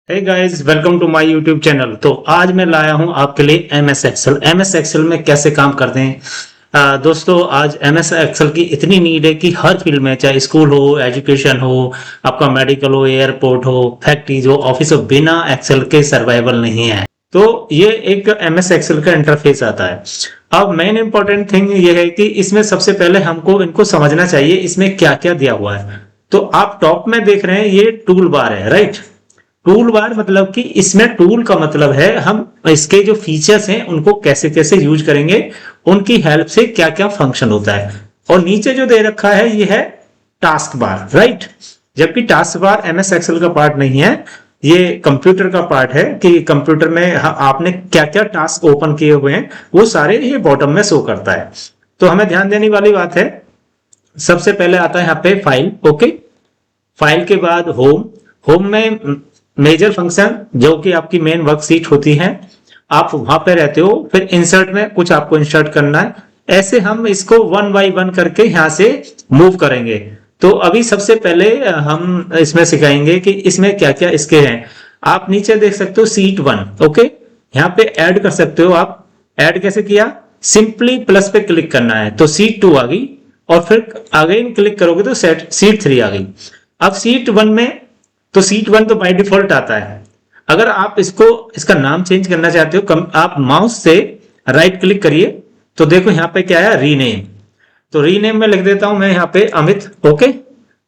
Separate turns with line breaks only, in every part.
Hey guys, welcome to my YouTube channel. तो आज मैं लाया हूं आपके लिए एमएस एक्सेल। एमएस एक्सेल में कैसे काम करते हैं। दोस्तों, आज एमएस एक्सेल की इतनी नीड है कि हर फील्ड में, चाहे स्कूल हो, एजुकेशन हो, आपका मेडिकल हो, एयरपोर्ट हो, फैक्ट्रीज हो, ऑफिस हो, बिना एक्सेल के सर्वाइवल नहीं है। तो ये एक एमएस एक्सेल का इंटरफेस आता है। अब मेन इंपॉर्टेंट थिंग ये है कि इसमें सबसे पहले हमको इनको समझना चाहिए इसमें क्या क्या दिया हुआ है। तो आप टॉप में देख रहे हैं, ये टूल बार है, राइट। टूल बार मतलब कि इसमें टूल का मतलब है हम इसके जो फीचर्स हैं उनको कैसे कैसे यूज करेंगे, उनकी हेल्प से क्या क्या फंक्शन होता है। और नीचे जो दे रखा है ये है टास्क बार, राइट। जबकि टास्क बार एमएस एक्सेल का पार्ट नहीं है, ये कंप्यूटर का पार्ट है कि कंप्यूटर में आपने क्या क्या टास्क ओपन किए हुए हैं वो सारे ये बॉटम में शो करता है। तो हमें ध्यान देने वाली बात है, सबसे पहले आता है यहाँ पे फाइल। ओके, फाइल के बाद होम। होम में मेजर फंक्शन जो कि आपकी मेन वर्कशीट होती है, आप वहां पे रहते हो। फिर इंसर्ट में कुछ आपको इंसर्ट करना है। ऐसे हम इसको वन बाई वन करके यहाँ से मूव करेंगे। तो अभी सबसे पहले हम इसमें सिखाएंगे कि इसमें क्या क्या इसके हैं। आप नीचे देख सकते हो सीट वन। ओके, यहाँ पे ऐड कर सकते हो आप। ऐड कैसे किया, सिंपली प्लस पे क्लिक करना है तो सीट टू आ गई, और फिर अगेन क्लिक करोगे तो सीट थ्री आ गई। अब सीट वन में, तो सीट वन तो बाय डिफॉल्ट आता है। अगर आप इसका नाम चेंज करना चाहते हो, आप माउस से राइट क्लिक करिए तो देखो यहाँ पे क्या है, रीनेम। तो रीनेम में लिख देता हूं मैं यहाँ पे अमित। ओके,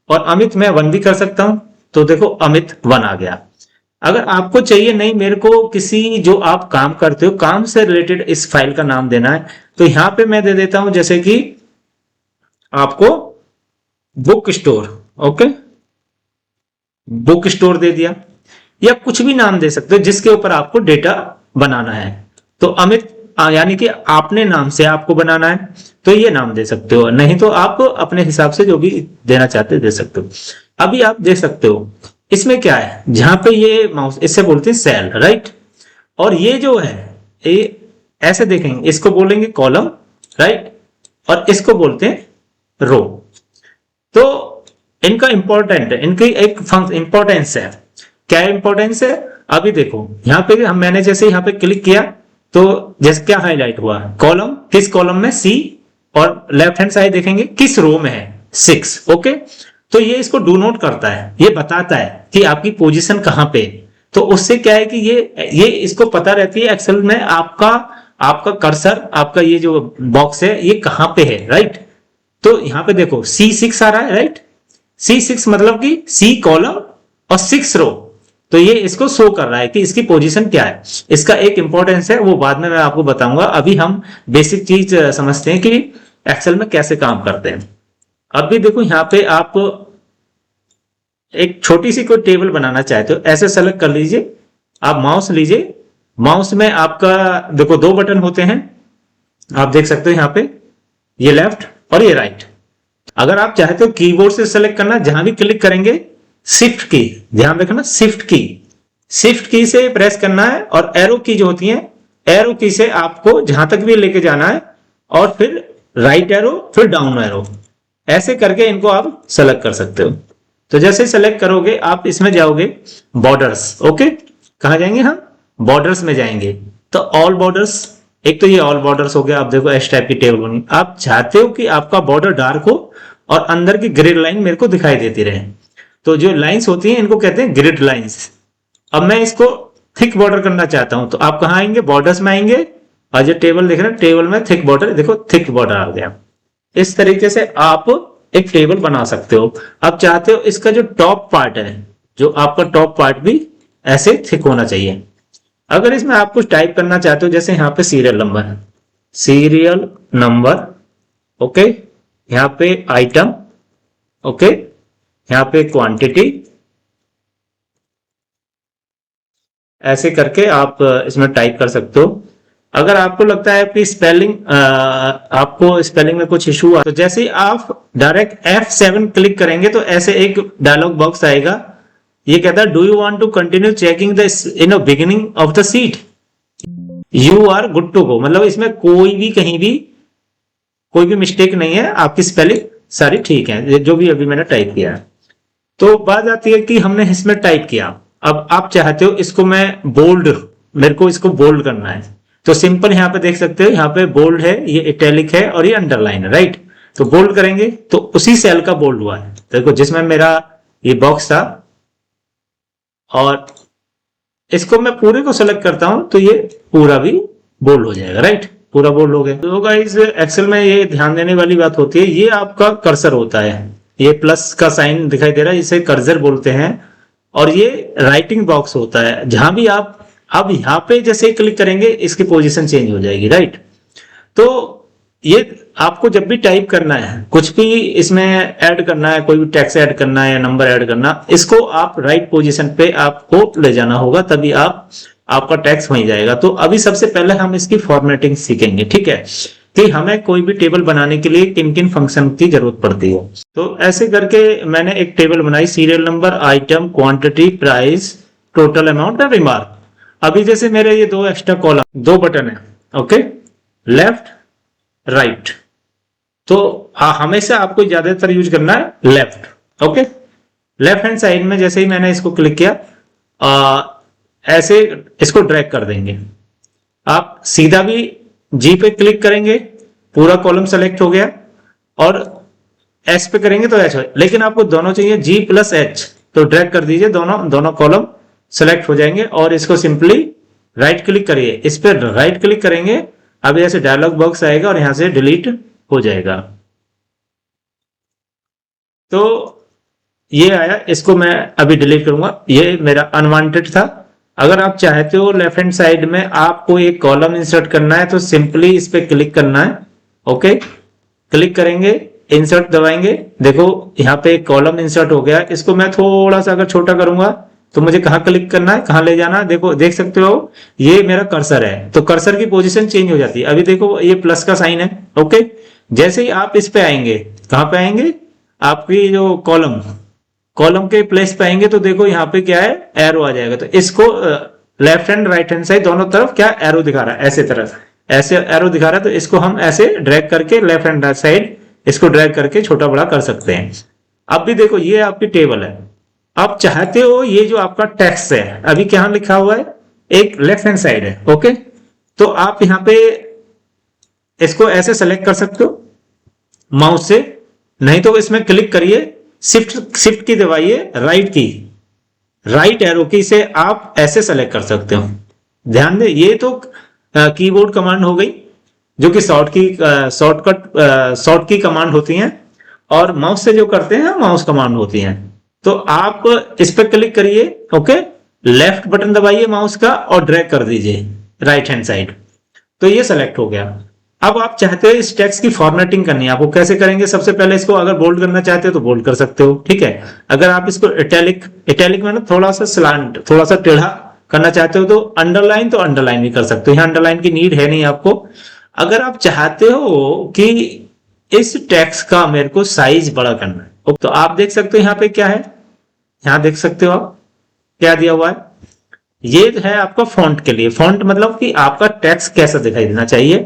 और अमित मैं वन भी कर सकता हूं, तो देखो अमित वन आ गया। अगर आपको चाहिए नहीं, मेरे को किसी जो आप काम करते हो काम से रिलेटेड इस फाइल का नाम देना है, तो यहां पे मैं दे देता हूं जैसे कि आपको book store. Okay, book store दे दिया, या कुछ भी नाम दे सकते हो जिसके ऊपर आपको डेटा बनाना है। तो अमित यानी कि आपने नाम से आपको बनाना है तो ये नाम दे सकते हो, नहीं तो आप अपने हिसाब से जो भी देना चाहते दे सकते हो। अभी आप देख सकते हो इसमें क्या है, जहां पे ये माउस, इससे बोलते हैं सेल, राइट। और ये जो है, ये ऐसे देखेंगे, इसको बोलेंगे कॉलम, राइट, और इसको बोलते हैं रो। तो इनका इंपॉर्टेंट है, इनकी एक इंपॉर्टेंस है। क्या इंपॉर्टेंस है, अभी देखो यहाँ पे मैंने जैसे यहाँ पे क्लिक किया तो जैसे क्या हाईलाइट हुआ, कॉलम, किस कॉलम में, सी, और लेफ्ट हैंड साइड देखेंगे किस रो में है, 6। ओके, तो ये इसको डू नोट करता है, ये बताता है कि आपकी पोजीशन कहां पे। तो उससे क्या है कि ये इसको पता रहती है एक्सेल में आपका आपका कर्सर, आपका ये जो बॉक्स है ये कहां पे है, राइट। तो यहाँ पे देखो C6 आ रहा है, राइट। C6 मतलब कि C कॉलम और 6 रो। तो ये इसको शो कर रहा है कि इसकी पोजीशन क्या है। इसका एक इंपॉर्टेंस है, वो बाद में मैं आपको बताऊंगा। अभी हम बेसिक चीज समझते हैं कि एक्सेल में कैसे काम करते हैं। अभी देखो यहाँ पे आप एक छोटी सी कोई टेबल बनाना चाहते हो, ऐसे सेलेक्ट कर लीजिए। आप माउस लीजिए, माउस में आपका देखो दो बटन होते हैं, आप देख सकते हो यहाँ पे, ये लेफ्ट और ये राइट। अगर आप चाहते हो कीबोर्ड से सेलेक्ट करना, जहां भी क्लिक करेंगे शिफ्ट की, ध्यान रखना शिफ्ट की, शिफ्ट की से प्रेस करना है, और एरो की जो होती है, एरो की से आपको जहां तक भी लेके जाना है, और फिर राइट एरो, फिर डाउन एरो, ऐसे करके इनको आप सेलेक्ट कर सकते हो। तो जैसे सेलेक्ट करोगे आप इसमें जाओगे बॉर्डर्स। ओके, कहां जाएंगे हम, बॉर्डर्स में जाएंगे। तो ऑल बॉर्डर्स, एक तो ये ऑल बॉर्डर्स हो गया। आप देखो इस टाइप की टेबल बनी, आप चाहते हो कि आपका बॉर्डर डार्क हो और अंदर की ग्रिड लाइन मेरे को दिखाई देती रहे, तो जो लाइंस होती हैं इनको कहते हैं ग्रिड लाइंस। अब मैं इसको थिक बॉर्डर करना चाहता हूं, तो आप कहां आएंगे, बॉर्डर्स में आएंगे, और जो टेबल देख रहे हैं टेबल में थिक बॉर्डर, देखो थिक बॉर्डर आ गया। इस तरीके से आप एक टेबल बना सकते हो। अब चाहते हो इसका जो टॉप पार्ट है, जो आपका टॉप पार्ट भी ऐसे थिक होना चाहिए। अगर इसमें आप कुछ टाइप करना चाहते हो, जैसे यहाँ पे सीरियल नंबर है, सीरियल नंबर, ओके, यहाँ पे आइटम, ओके, यहाँ पे क्वांटिटी, ऐसे करके आप इसमें टाइप कर सकते हो। अगर आपको लगता है कि आपको स्पेलिंग में कुछ इशू आ, तो जैसे ही आप डायरेक्ट F7 क्लिक करेंगे तो ऐसे एक डायलॉग बॉक्स आएगा। ये कहता है do you want to continue checking the in beginning of the seat, you are good to go. मतलब इसमें कोई भी मिस्टेक नहीं है, आपकी स्पेलिंग सारी ठीक है, जो भी अभी मैंने टाइप किया है। तो बात आती है कि हमने इसमें टाइप किया, अब आप चाहते हो इसको मैं बोल्ड, मेरे को इसको बोल्ड करना है, तो सिंपल यहाँ पे देख सकते हो, यहाँ पे बोल्ड है, ये इटैलिक है और ये अंडरलाइन है, राइट। तो बोल्ड करेंगे तो उसी सेल का बोल्ड हुआ है, देखो जिसमें मेरा ये बॉक्स था, और इसको मैं पूरे को सेलेक्ट करता हूं तो ये पूरा भी बोल्ड हो जाएगा, राइट, पूरा बोल्ड हो गया। तो गाइस एक्सेल में ये ध्यान देने वाली बात होती है, ये आपका कर्सर होता है, ये प्लस का साइन दिखाई दे रहा है, इसे कर्सर बोलते हैं, और ये राइटिंग बॉक्स होता है, जहां भी आप अब यहाँ पे जैसे क्लिक करेंगे इसकी पोजीशन चेंज हो जाएगी, राइट। तो ये आपको जब भी टाइप करना है, कुछ भी इसमें ऐड करना है, कोई भी टेक्स्ट ऐड करना है या नंबर ऐड करना, इसको आप राइट पोजीशन पे आपको ले जाना होगा, तभी आपका टेक्स्ट वहीं जाएगा। तो अभी सबसे पहले हम इसकी फॉर्मेटिंग सीखेंगे, ठीक है, कि हमें कोई भी टेबल बनाने के लिए किन किन फंक्शन की जरूरत पड़ती है। तो ऐसे करके मैंने एक टेबल बनाई, serial number, item, quantity, price, total amount और रिमार्क। अभी जैसे मेरे ये दो एक्स्ट्रा कॉलम, दो बटन है, ओके, लेफ्ट राइट, तो हमेशा आपको ज्यादातर यूज करना है left, okay. Left hand side में जैसे ही मैंने इसको क्लिक किया, ऐसे इसको ड्रैग कर देंगे। आप सीधा भी जी पे क्लिक करेंगे, पूरा कॉलम सेलेक्ट हो गया, और एस पे करेंगे तो एच, लेकिन आपको दोनों चाहिए जी प्लस एच, तो ड्रैग कर दीजिए, दोनों कॉलम सेलेक्ट हो जाएंगे। और इसको सिंपली राइट क्लिक करिए, इस पर राइट क्लिक करेंगे, अब ऐसे डायलॉग बॉक्स आएगा और यहां से डिलीट हो जाएगा। तो ये आया, इसको मैं अभी डिलीट करूंगा, ये मेरा अनवांटेड था। अगर आप चाहते हो लेफ्ट हैंड साइड में आपको एक कॉलम इंसर्ट करना है, तो सिंपली इस पे क्लिक करना है, ओके, क्लिक करेंगे, इंसर्ट दबाएंगे, देखो यहाँ पे एक कॉलम इंसर्ट हो गया। इसको मैं थोड़ा सा अगर छोटा करूंगा तो मुझे कहाँ क्लिक करना है, कहाँ ले जाना है, देखो देख सकते हो ये मेरा कर्सर है, तो कर्सर की पोजीशन चेंज हो जाती है। अभी देखो ये प्लस का साइन है, ओके, जैसे ही आप इस पे आएंगे, कहाँ पे आएंगे, आपकी जो कॉलम के प्लेस पे आएंगे, तो देखो यहाँ पे क्या है, एरो आ जाएगा। तो इसको left hand right hand side दोनों तरफ क्या एरो दिखा रहा है, ऐसे तरफ ऐसे एरो दिखा रहा है, तो इसको हम ऐसे ड्रैग करके लेफ्ट हैंड साइड इसको ड्रैग करके छोटा बड़ा कर सकते हैं। अब भी देखो ये आपकी टेबल है, आप चाहते हो ये जो आपका टेक्स्ट है, अभी क्या लिखा हुआ है, एक लेफ्ट हैंड साइड है, ओके, तो आप यहाँ पे इसको ऐसे सेलेक्ट कर सकते हो माउस से, नहीं तो इसमें क्लिक करिए, शिफ्ट की दबाइए, राइट एरो की से आप ऐसे सेलेक्ट कर सकते हो। ध्यान दे, ये तो कीबोर्ड कमांड हो गई, जो कि शॉर्ट की कमांड होती हैं, और माउस से जो करते हैं माउस कमांड होती हैं। तो आप इस पर क्लिक करिए, ओके, लेफ्ट बटन दबाइए माउस का और ड्रैग कर दीजिए राइट हैंड साइड, तो ये सेलेक्ट हो गया। अब आप चाहते हो इस टेक्स्ट की फॉर्मेटिंग करनी है, आपको कैसे करेंगे, सबसे पहले इसको अगर बोल्ड करना चाहते हो तो बोल्ड कर सकते हो, ठीक है। अगर आप इसको इटैलिक में ना थोड़ा सा स्लांट, थोड़ा सा टेढ़ा करना चाहते हो, तो अंडरलाइन भी कर सकते हो, यहाँ अंडरलाइन की नीड है नहीं आपको। अगर आप चाहते हो कि इस टेक्स्ट का मेरे को साइज बड़ा करना है, तो आप देख सकते हो यहाँ पे क्या है, यहाँ देख सकते हो आप क्या दिया हुआ है, ये है आपका फॉन्ट के लिए। फॉन्ट मतलब कि आपका टेक्स्ट कैसा दिखाई देना चाहिए।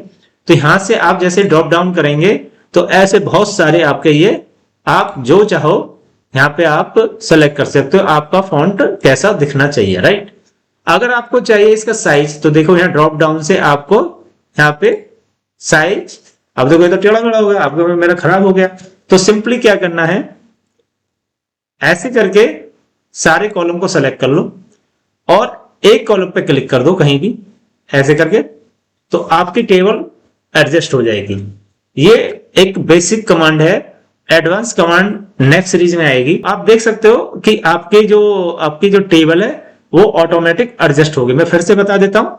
तो यहां से आप जैसे ड्रॉप डाउन करेंगे तो ऐसे बहुत सारे आपके ये, आप जो चाहो यहाँ पे आप सेलेक्ट कर सकते हो, आपका फॉन्ट कैसा दिखना चाहिए, राइट। अगर आपको चाहिए इसका साइज, तो देखो यहाँ ड्रॉप डाउन से आपको यहाँ पे साइज, अब देखो ये तो टेढ़ा मेढ़ा हो गया, आपको मेरा खराब हो गया। तो सिंपली क्या करना है, ऐसे करके सारे कॉलम को सेलेक्ट कर लो और एक कॉलम पे क्लिक कर दो कहीं भी, ऐसे करके, तो आपकी टेबल एडजस्ट हो जाएगी। ये एक बेसिक कमांड है, एडवांस कमांड नेक्स्ट सीरीज में आएगी। आप देख सकते हो कि आपकी जो टेबल है वो ऑटोमेटिक एडजस्ट होगी। मैं फिर से बता देता हूं,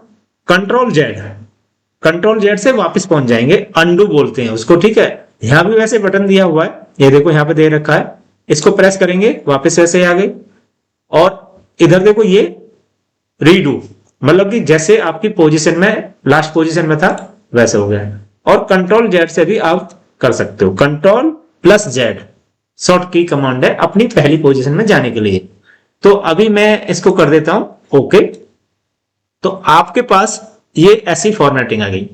कंट्रोल जेड से वापस पहुंच जाएंगे, अंडू बोलते हैं उसको, ठीक है। यहां भी वैसे बटन दिया हुआ है, ये देखो यहाँ पे दे रखा है, इसको प्रेस करेंगे वापस ऐसे आ गए, और इधर देखो ये रीडू, मतलब कि जैसे आपकी पोजीशन में लास्ट पोजीशन में था वैसे हो गया। और कंट्रोल जेड से भी आप कर सकते हो, कंट्रोल प्लस जेड शॉर्ट की कमांड है अपनी पहली पोजीशन में जाने के लिए। तो अभी मैं इसको कर देता हूं ओके, तो आपके पास ये ऐसी फॉर्मेटिंग आ गई।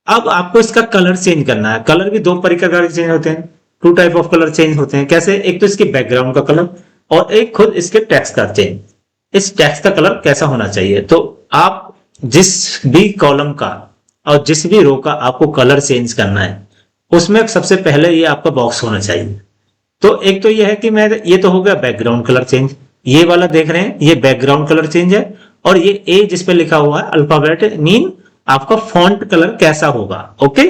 अब आपको इसका कलर चेंज करना है। कलर भी दो प्रकार के चेंज होते हैं, two type of colour change होते हैं। कैसे, एक तो इसके बैकग्राउंड का कलर और एक खुद इसके टेक्स्ट का चेंज। इस टेक्स्ट का कलर कैसा होना चाहिए। तो आप जिस भी कॉलम का और जिस भी रो का आपको कलर चेंज करना है, उसमें सबसे पहले ये आपका बॉक्स होना चाहिए। तो एक तो ये है कि मैं, ये तो हो गया बैकग्राउंड कलर चेंज, ये वाला देख रहे हैं ये बैकग्राउंड कलर चेंज है। और ये ए जिस पे लिखा हुआ है अल्फाबेट मीन आपका फॉन्ट कलर कैसा होगा। ओके,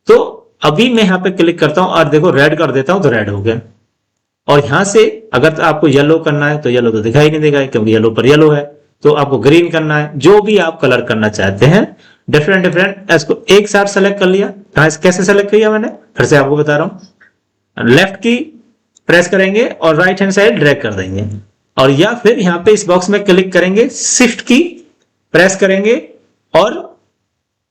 तो अभी मैं यहाँ पे क्लिक करता हूं और देखो रेड कर देता हूं तो रेड हो गया। और यहां से अगर आपको येलो करना है तो येलो तो दिखाई नहीं देगा क्योंकि येलो पर येलो है। तो आपको ग्रीन करना है, जो भी आप कलर करना चाहते हैं डिफरेंट डिफरेंट, इसको एक साथ सेलेक्ट कर लिया। कैसे सेलेक्ट किया मैंने, फिर से आपको बता रहा हूं। लेफ्ट की प्रेस करेंगे और राइट हैंड साइड ड्रैग कर देंगे, और या फिर यहां पे इस बॉक्स में क्लिक करेंगे, शिफ्ट की प्रेस करेंगे और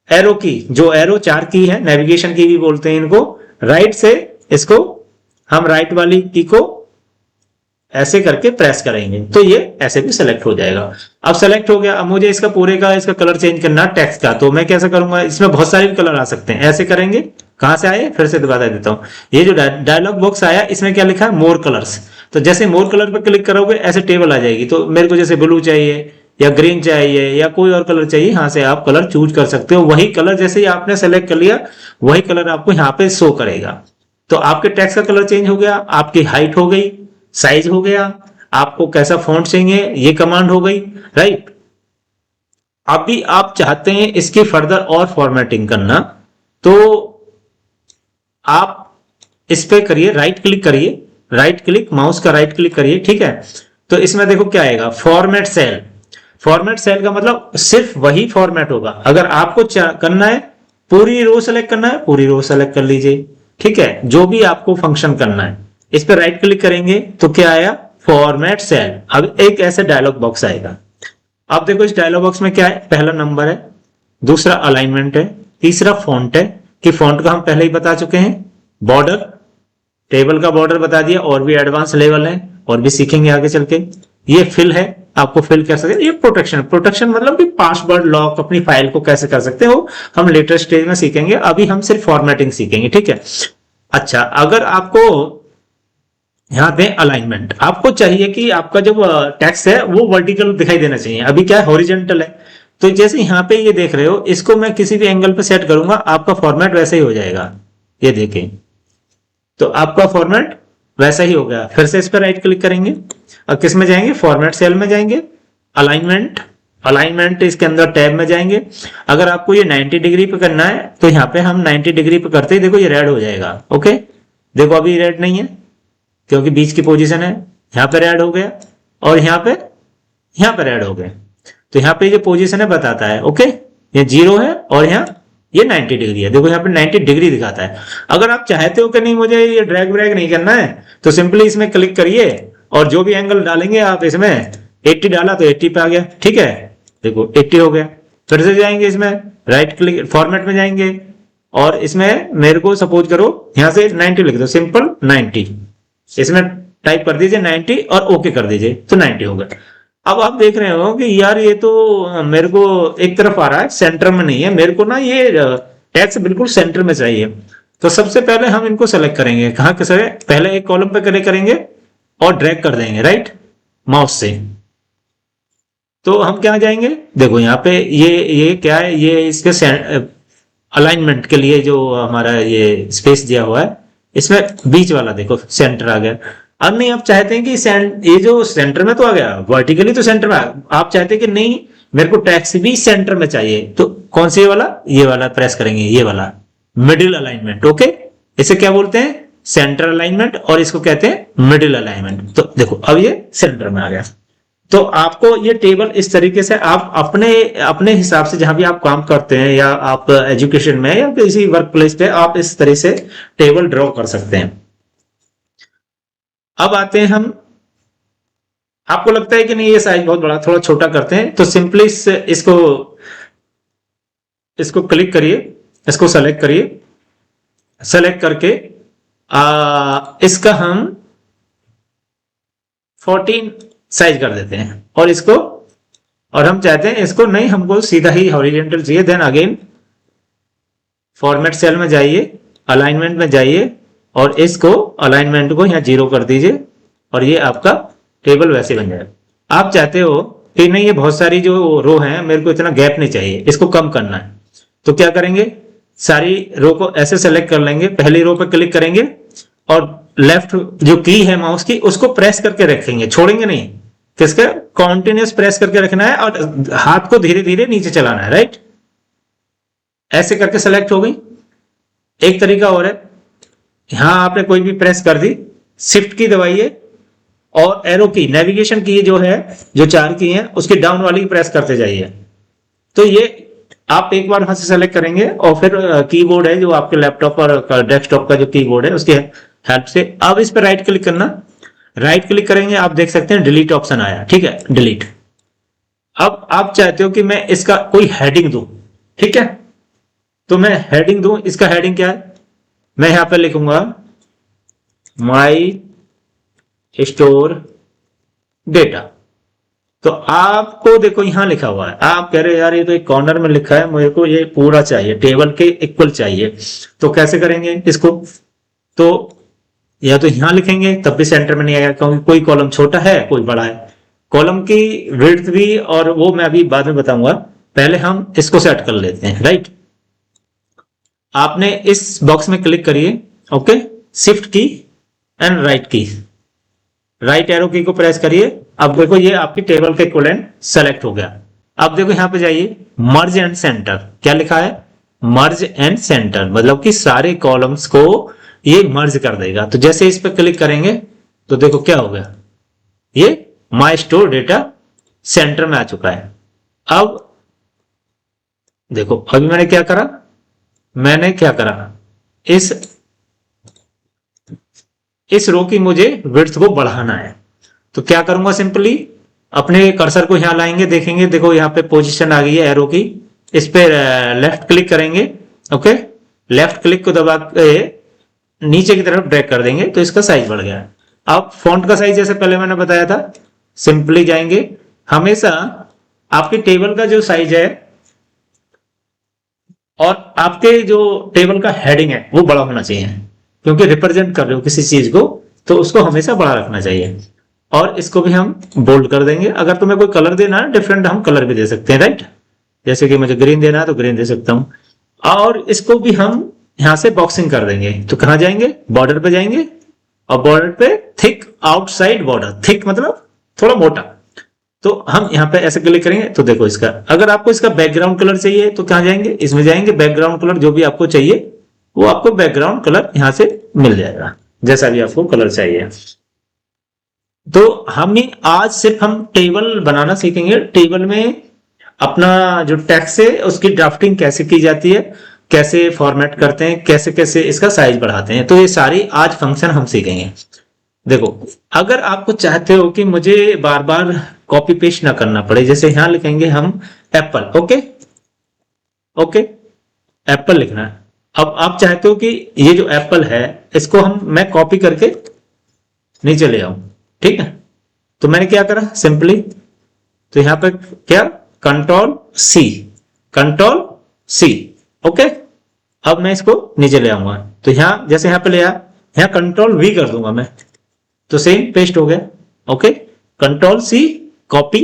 एरो की, जो एरो 4 की है, नेविगेशन की भी बोलते हैं इनको, राइट से इसको हम राइट वाली की को ऐसे करके प्रेस करेंगे तो ये ऐसे भी सेलेक्ट हो जाएगा। अब सेलेक्ट हो गया, अब मुझे इसका पूरे का इसका कलर चेंज करना टेक्स्ट का, तो मैं कैसे करूंगा, इसमें बहुत सारे कलर आ सकते हैं। ऐसे करेंगे, कहां से आए फिर से बता देता हूं। ये जो डायलॉग बॉक्स आया इसमें क्या लिखा है, मोर कलर्स। तो जैसे मोर कलर पर क्लिक करोगे ऐसे टेबल आ जाएगी। तो मेरे को जैसे ब्लू चाहिए या ग्रीन चाहिए या कोई और कलर चाहिए, यहां से आप कलर चूज कर सकते हो। वही कलर जैसे ही आपने सेलेक्ट कर लिया वही कलर आपको यहाँ पे शो करेगा। तो आपके टेक्स्ट का कलर चेंज हो गया, आपकी हाइट हो गई, साइज हो गया, आपको कैसा फॉन्ट चाहिए ये कमांड हो गई, राइट। अभी आप चाहते हैं इसकी फर्दर और फॉर्मेटिंग करना, तो आप इस पे करिए, राइट क्लिक करिए, राइट क्लिक माउस का राइट क्लिक करिए, ठीक है। तो इसमें देखो क्या आएगा, फॉर्मेट सेल। फॉर्मेट सेल का मतलब सिर्फ वही फॉर्मेट होगा। अगर आपको करना है पूरी रो सेलेक्ट करना है, पूरी रो सेलेक्ट कर लीजिए, ठीक है। जो भी आपको फंक्शन करना है इस पर राइट क्लिक करेंगे तो क्या आया, फॉर्मेट सेल। अब एक ऐसे डायलॉग बॉक्स आएगा। अब देखो इस डायलॉग बॉक्स में क्या है, पहला नंबर है, दूसरा अलाइनमेंट है, तीसरा फॉन्ट है कि फॉन्ट का हम पहले ही बता चुके हैं, बॉर्डर, टेबल का बॉर्डर बता दिया, और भी एडवांस लेवल है और भी सीखेंगे आगे चल के। ये फिल है, आपको फिल कर सकते हैं। ये प्रोटेक्शन, प्रोटेक्शन मतलब कि पासवर्ड लॉक अपनी फाइल को कैसे कर सकते हो, हम लेटेस्ट स्टेज में सीखेंगे, अभी हम सिर्फ फॉर्मेटिंग सीखेंगे, ठीक है। अच्छा, अगर आपको यहां पे अलाइनमेंट, आपको चाहिए कि आपका जो टेक्स्ट है वो वर्टिकल दिखाई देना चाहिए, अभी क्या है हॉरिजॉन्टल है। तो जैसे यहाँ पे ये देख रहे हो, इसको मैं किसी भी एंगल पे सेट करूंगा आपका फॉर्मेट वैसे ही हो जाएगा, ये देखें। तो आपका फॉर्मेट वैसा ही हो गया। फिर से इस पर राइट क्लिक करेंगे और किस में जाएंगे, फॉर्मेट सेल में जाएंगे, अलाइनमेंट, अलाइनमेंट इसके अंदर टैब में जाएंगे। अगर आपको ये 90 डिग्री पे करना है तो यहाँ पे हम 90 डिग्री पे करते ही देखो ये रेड हो जाएगा। ओके, देखो अभी रेड नहीं है क्योंकि बीच की पोजीशन है, यहाँ पे रेड हो गया और यहाँ पे रेड हो गया। तो यहाँ पे जो पोजीशन है बताता है, ओके, ये 0 है और यहाँ ये 90 डिग्री है, देखो यहाँ पे 90 डिग्री दिखाता है। अगर आप चाहते हो कि नहीं मुझे ये ड्रैग ब्रैग नहीं करना है तो सिंपली इसमें क्लिक करिए और जो भी एंगल डालेंगे आप इसमें 80 डाला तो 80 पे आ गया, ठीक है, देखो 80 हो गया। फिर से जाएंगे इसमें राइट क्लिक, फॉर्मेट में जाएंगे और इसमें मेरे को सपोज करो यहाँ से 90 लिख दो, सिंपल 90, इसमें टाइप कर दीजिए 90 और ओके कर दीजिए तो 90 हो गया। अब आप देख रहे हो कि यार ये तो मेरे को एक तरफ आ रहा है, सेंटर में नहीं है, मेरे को ना ये टेक्स्ट बिल्कुल सेंटर में चाहिए। तो सबसे पहले हम इनको सेलेक्ट करेंगे, कहाँ कैसे, पहले एक कॉलम पे क्लिक करेंगे और ड्रैग कर देंगे राइट माउस से। तो हम क्या जाएंगे, देखो यहाँ पे ये क्या है, ये इसके अलाइनमेंट के लिए जो हमारा ये स्पेस दिया हुआ है, इसमें बीच वाला देखो सेंटर आ गया। अब नहीं, आप चाहते हैं कि ये जो सेंटर में तो आ गया, वर्टिकली तो सेंटर में आप चाहते हैं कि नहीं मेरे को टेक्स्ट भी सेंटर में चाहिए, तो कौन सी वाला, ये वाला प्रेस करेंगे, ये वाला मिडिल अलाइनमेंट। ओके, इसे क्या बोलते हैं, सेंटर अलाइनमेंट, और इसको कहते हैं मिडिल अलाइनमेंट। तो देखो अब ये सेंटर में आ गया। तो आपको ये टेबल इस तरीके से आप अपने हिसाब से जहां भी आप काम करते हैं या आप एजुकेशन में या किसी वर्क प्लेस पे आप इस तरह से टेबल ड्रॉ कर सकते हैं। अब आते हैं हम, आपको लगता है कि नहीं ये साइज बहुत बड़ा, थोड़ा छोटा करते हैं, तो सिंपली इसको क्लिक करिए, इसको सेलेक्ट करिए, सेलेक्ट करके इसका हम 14 साइज कर देते हैं और इसको, और हम चाहते हैं इसको नहीं, हमको सीधा ही हॉरिजॉन्टल चाहिए। देन अगेन फॉर्मेट सेल में जाइए, अलाइनमेंट में जाइए और इसको अलाइनमेंट को यहाँ 0 कर दीजिए और ये आपका टेबल वैसे बन जाएगा। आप चाहते हो कि नहीं ये बहुत सारी जो रो हैं, मेरे को इतना गैप नहीं चाहिए, इसको कम करना है। तो क्या करेंगे, सारी रो को ऐसे सेलेक्ट कर लेंगे, पहली रो पर क्लिक करेंगे और लेफ्ट जो की है माउस की उसको प्रेस करके रखेंगे, छोड़ेंगे नहीं। किसका, कॉन्टिन्यूस प्रेस करके रखना है और हाथ को धीरे धीरे नीचे चलाना है, राइट। ऐसे करके सेलेक्ट हो गई। एक तरीका और है, यहां आपने कोई भी प्रेस कर दी, शिफ्ट की दबाइए और एरो की, नेविगेशन की जो है, जो 4 की है उसकी डाउन वाली प्रेस करते जाइए। तो ये आप एक बार वहां से सेलेक्ट करेंगे और फिर कीबोर्ड है जो आपके लैपटॉप और डेस्कटॉप का जो कीबोर्ड है उसके हेल्प से अब इस पर राइट क्लिक करना। राइट क्लिक करेंगे, आप देख सकते हैं डिलीट ऑप्शन आया, ठीक है, डिलीट। अब आप चाहते हो कि मैं इसका कोई हेडिंग दूं, ठीक है, तो मैं हेडिंग दूं। इसका हेडिंग क्या है, मैं यहां पर लिखूंगा माई स्टोर डेटा। तो आपको देखो यहां लिखा हुआ है, आप कह रहे यार ये तो एक कॉर्नर में लिखा है, मुझे को ये पूरा चाहिए, टेबल के इक्वल चाहिए। तो कैसे करेंगे इसको, तो या तो यहां लिखेंगे तब भी सेंटर में नहीं आएगा, क्योंकि कोई कॉलम छोटा है कोई बड़ा है। कॉलम की विड्थ भी और वो मैं अभी बाद में बताऊंगा, पहले हम इसको सेट कर लेते हैं, राइट। आपने इस बॉक्स में क्लिक करिए, ओके, शिफ्ट की एंड राइट की, राइट एरो की को प्रेस करिए। अब देखो ये आपकी टेबल के इक्विवेलेंट सेलेक्ट हो गया। अब देखो यहां पे जाइए, मर्ज एंड सेंटर, क्या लिखा है, मर्ज एंड सेंटर, मतलब कि सारे कॉलम्स को ये मर्ज कर देगा। तो जैसे इस पर क्लिक करेंगे तो देखो क्या हो गया, ये माई स्टोर डेटा सेंटर में आ चुका है। अब देखो अभी मैंने क्या करा, इस रो की मुझे विड्थ को बढ़ाना है। तो क्या करूंगा, सिंपली अपने कर्सर को यहां लाएंगे, देखेंगे देखो यहां पे पोजीशन आ गई है एरो की, इस पे लेफ्ट क्लिक करेंगे, ओके, लेफ्ट क्लिक को दबा के नीचे की तरफ ड्रैग कर देंगे तो इसका साइज बढ़ गया। अब फॉन्ट का साइज जैसे पहले मैंने बताया था, सिंपली जाएंगे, हमेशा आपकी टेबल का जो साइज है और आपके जो टेबल का हेडिंग है वो बड़ा होना चाहिए, क्योंकि रिप्रेजेंट कर रहे हो किसी चीज को, तो उसको हमेशा बड़ा रखना चाहिए। और इसको भी हम बोल्ड कर देंगे। अगर तुम्हें कोई कलर देना है डिफरेंट, हम कलर भी दे सकते हैं, राइट। जैसे कि मुझे ग्रीन देना है तो ग्रीन दे सकता हूं। और इसको भी हम यहां से बॉक्सिंग कर देंगे। तो कहां जाएंगे, बॉर्डर पे जाएंगे और बॉर्डर पे थिक आउटसाइड बॉर्डर, थिक मतलब थोड़ा मोटा। तो हम यहाँ पे ऐसे क्लिक करेंगे तो देखो इसका, अगर आपको इसका बैकग्राउंड कलर चाहिए तो कहां जाएंगे, इसमें जाएंगे, बैकग्राउंड कलर जो भी आपको चाहिए वो आपको बैकग्राउंड कलर यहां से मिल जाएगा, जैसा भी आपको कलर चाहिए। तो आज सिर्फ हम टेबल बनाना सीखेंगे। टेबल में अपना जो टेक्स्ट है उसकी ड्राफ्टिंग कैसे की जाती है, कैसे फॉर्मेट करते हैं, कैसे कैसे इसका साइज बढ़ाते हैं, तो ये सारी आज फंक्शन हम सीखेंगे। देखो अगर आपको चाहते हो कि मुझे बार बार कॉपी पेस्ट ना करना पड़े, जैसे यहां लिखेंगे हम एप्पल, ओके ओके, एप्पल लिखना है। अब आप चाहते हो कि ये जो एप्पल है इसको मैं कॉपी करके नीचे ले आऊं, ठीक है। तो मैंने क्या करा, सिंपली तो यहां पर क्या, कंट्रोल सी, ओके। अब मैं इसको नीचे ले आऊंगा, तो यहां जैसे यहां पे ले आया, यहां कंट्रोल वी कर दूंगा मैं, तो सेम पेस्ट हो गया, ओके। कंट्रोल सी कॉपी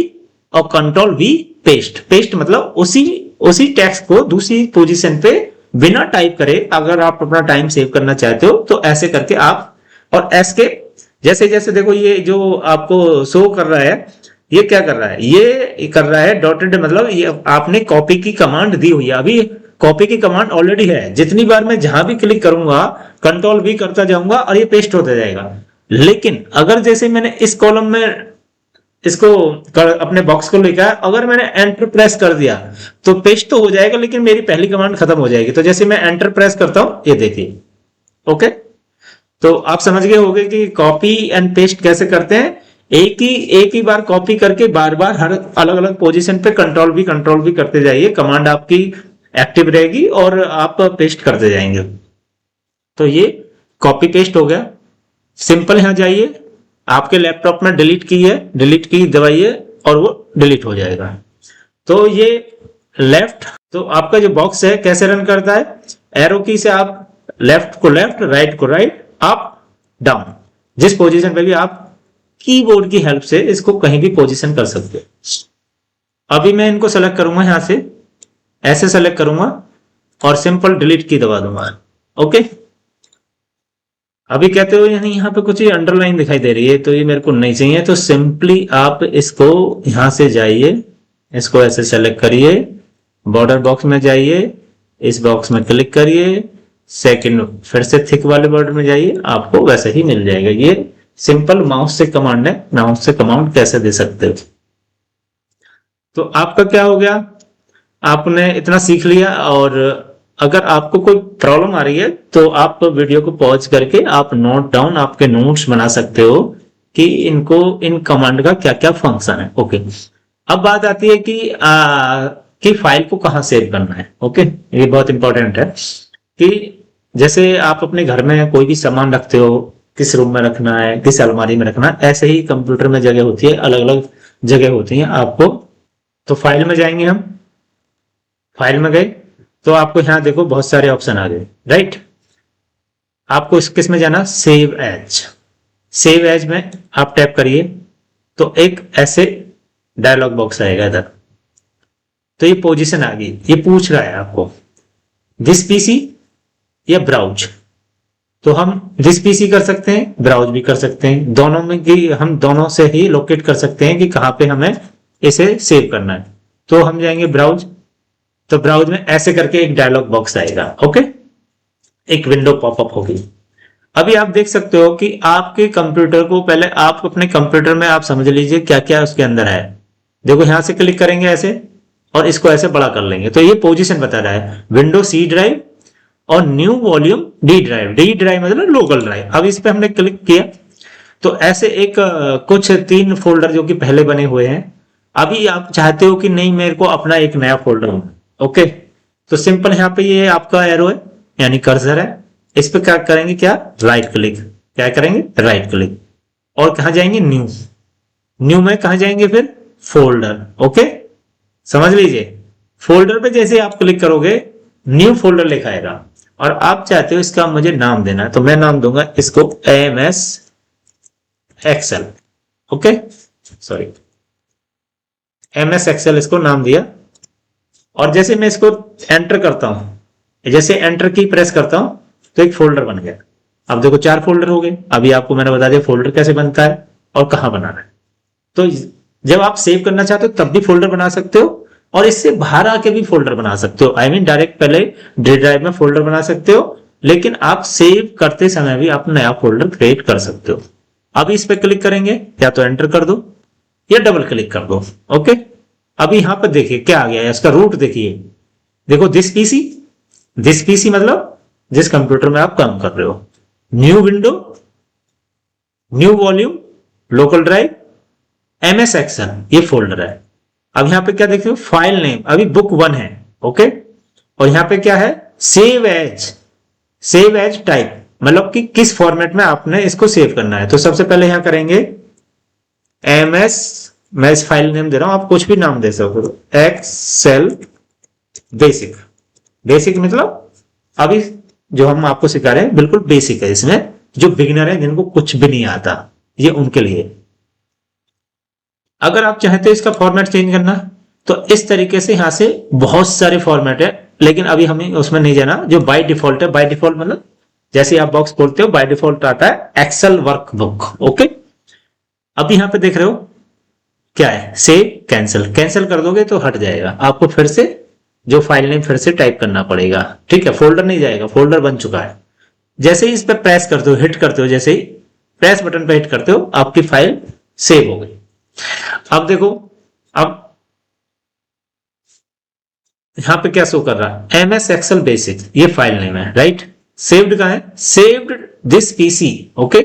और कंट्रोल वी पेस्ट। पेस्ट मतलब उसी टेक्स्ट को दूसरी पोजीशन पे बिना टाइप करे, अगर आप अपना टाइम सेव करना चाहते हो तो ऐसे करके आप, और एस्केप जैसे जैसे देखो ये जो आपको शो कर रहा है, ये क्या कर रहा है, ये कर रहा है डॉटेड, मतलब ये आपने कॉपी की कमांड दी हुई है। अभी कॉपी की कमांड ऑलरेडी है, जितनी बार मैं जहां भी क्लिक करूंगा कंट्रोल वी करता जाऊंगा और ये पेस्ट होता जाएगा। लेकिन अगर जैसे मैंने इस कॉलम में इसको अपने बॉक्स को लेकर, अगर मैंने एंटर प्रेस कर दिया तो पेस्ट तो हो जाएगा, लेकिन मेरी पहली कमांड खत्म हो जाएगी। तो जैसे मैं एंटर प्रेस करता हूं, ये देखिए, ओके। तो आप समझ गए होंगे कि कॉपी एंड पेस्ट कैसे करते हैं। एक ही बार कॉपी करके बार बार हर अलग अलग पोजीशन पे कंट्रोल भी करते जाइए, कमांड आपकी एक्टिव रहेगी और आप पेस्ट करते जाएंगे। तो ये कॉपी पेस्ट हो गया। सिंपल यहां जाइए, आपके लैपटॉप में डिलीट की है, डिलीट की दबाइए और वो डिलीट हो जाएगा। तो ये लेफ्ट, तो आपका जो बॉक्स है कैसे रन करता है, एरो की से आप लेफ्ट को लेफ्ट, राइट को राइट, अप डाउन, जिस पोजीशन पे भी आप कीबोर्ड की हेल्प से इसको कहीं भी पोजीशन कर सकते हो। अभी मैं इनको सेलेक्ट करूंगा, यहां से ऐसे सेलेक्ट करूंगा और सिंपल डिलीट की दबा दूंगा। ओके, अभी कहते हो यानी यहाँ पे कुछ अंडरलाइन दिखाई दे रही है तो ये मेरे को नहीं चाहिए, तो सिंपली आप इसको यहां से जाइए, इसको ऐसे सेलेक्ट करिए, बॉर्डर बॉक्स में जाइए, इस बॉक्स में क्लिक करिए, सेकंड फिर से थिक वाले बॉर्डर में जाइए, आपको वैसे ही मिल जाएगा। ये सिंपल माउस से कमांड है, माउस से कमांड कैसे दे सकते हो। तो आपका क्या हो गया, आपने इतना सीख लिया। और अगर आपको कोई प्रॉब्लम आ रही है तो आप वीडियो को पॉज करके आप नोट डाउन, आपके नोट्स बना सकते हो कि इनको इन कमांड का क्या क्या फंक्शन है। ओके, अब बात आती है कि फाइल को कहां सेव करना है। ओके, ये बहुत इंपॉर्टेंट है कि जैसे आप अपने घर में कोई भी सामान रखते हो, किस रूम में रखना है, किस अलमारी में रखना है, ऐसे ही कंप्यूटर में जगह होती है, अलग अलग जगह होती है आपको। तो फाइल में जाएंगे, हम फाइल में गए तो आपको यहां देखो बहुत सारे ऑप्शन आ गए, राइट। आपको किस में जाना, सेव एज। सेव एज में आप टैप करिए तो एक ऐसे डायलॉग बॉक्स आएगा इधर। तो ये पोजीशन आ गई, ये पूछ रहा है आपको दिस पीसी या ब्राउज। तो हम दिस पीसी कर सकते हैं, ब्राउज भी कर सकते हैं, दोनों में कि हम दोनों से ही लोकेट कर सकते हैं कि कहां पे हमें इसे सेव करना है। तो हम जाएंगे ब्राउज, तो ब्राउज में ऐसे करके एक डायलॉग बॉक्स आएगा। ओके, एक विंडो पॉपअप होगी। अभी आप देख सकते हो कि आपके कंप्यूटर को, पहले आप अपने कंप्यूटर में आप समझ लीजिए क्या क्या उसके अंदर है। देखो यहां से क्लिक करेंगे ऐसे और इसको ऐसे बड़ा कर लेंगे तो ये पोजीशन बता रहा है, विंडो सी ड्राइव और new volume D drive. D drive मतलब लोकल ड्राइव। अब इस पे हमने क्लिक किया तो ऐसे एक कुछ 3 फोल्डर जो कि पहले बने हुए हैं। अभी आप चाहते हो कि नहीं मेरे को अपना एक नया फोल्डर होना, ओके, तो सिंपल यहां पे ये आपका एरो है यानी कर्सर है, इस पे क्या करेंगे, क्या राइट क्लिक, क्या करेंगे राइट क्लिक, और कहां जाएंगे, न्यू। न्यू में कहां जाएंगे फिर, फोल्डर। ओके, समझ लीजिए, फोल्डर पे जैसे आप क्लिक करोगे न्यू फोल्डर लिखा आएगा और आप चाहते हो इसका मुझे नाम देना है तो मैं नाम दूंगा इसको MS Excel. Okay, sorry, MS Excel इसको नाम दिया। और जैसे मैं इसको एंटर करता हूं, जैसे एंटर की प्रेस करता हूं तो एक फोल्डर बन गया। अब देखो 4 फोल्डर हो गए। अभी आपको मैंने बता दिया फोल्डर कैसे बनता है और कहां बनाना है। तो जब आप सेव करना चाहते हो तब भी फोल्डर बना सकते हो और इससे बाहर आके भी फोल्डर बना सकते हो। आई मीन डायरेक्ट पहले डी ड्राइव में फोल्डर बना सकते हो, लेकिन आप सेव करते समय भी आप नया फोल्डर क्रिएट कर सकते हो। अभी इस पे क्लिक करेंगे, या तो एंटर कर दो या डबल क्लिक कर दो। ओके, अभी यहां पर देखिए क्या आ गया है, इसका रूट देखिए, देखो दिस पीसी मतलब जिस कंप्यूटर में आप काम कर रहे हो, new window, new volume, local drive, MS Excel, ये फोल्डर है। अब यहां पे क्या देखते हो, फाइल नेम अभी बुक 1 है। ओके, और यहां पे क्या है, सेव एज टाइप, मतलब कि किस फॉर्मेट में आपने इसको सेव करना है। तो सबसे पहले यहां करेंगे एमएस, मैं इस फाइल नेम दे रहा हूं, आप कुछ भी नाम दे सकते हो, एक्सेल बेसिक। बेसिक मतलब अभी जो हम आपको सिखा रहे हैं बिल्कुल बेसिक है, इसमें जो बिगिनर है जिनको कुछ भी नहीं आता ये उनके लिए। अगर आप चाहते हो इसका फॉर्मेट चेंज करना तो इस तरीके से यहां से बहुत सारे फॉर्मेट है, लेकिन अभी हमें उसमें नहीं जाना। जो बाय डिफॉल्ट है, बाय डिफॉल्ट मतलब जैसे आप बॉक्स खोलते हो बाय डिफॉल्ट आता है एक्सेल वर्कबुक। ओके, अब यहां पे देख रहे हो क्या है, सेव कैंसिल। कैंसिल कर दोगे तो हट जाएगा, आपको फिर से जो फाइल नेम फिर से टाइप करना पड़ेगा। ठीक है, फोल्डर नहीं जाएगा, फोल्डर बन चुका है। जैसे ही इस पर प्रेस करते हो, हिट करते हो, जैसे ही प्रेस बटन पर हिट करते हो आपकी फाइल सेव हो गई। अब देखो, अब यहां पे क्या शो कर रहा है, एमएस एक्सेल बेसिक, ये फाइल नेम है, राइट। सेव्ड कहां है, सेव्ड दिस पीसी। ओके,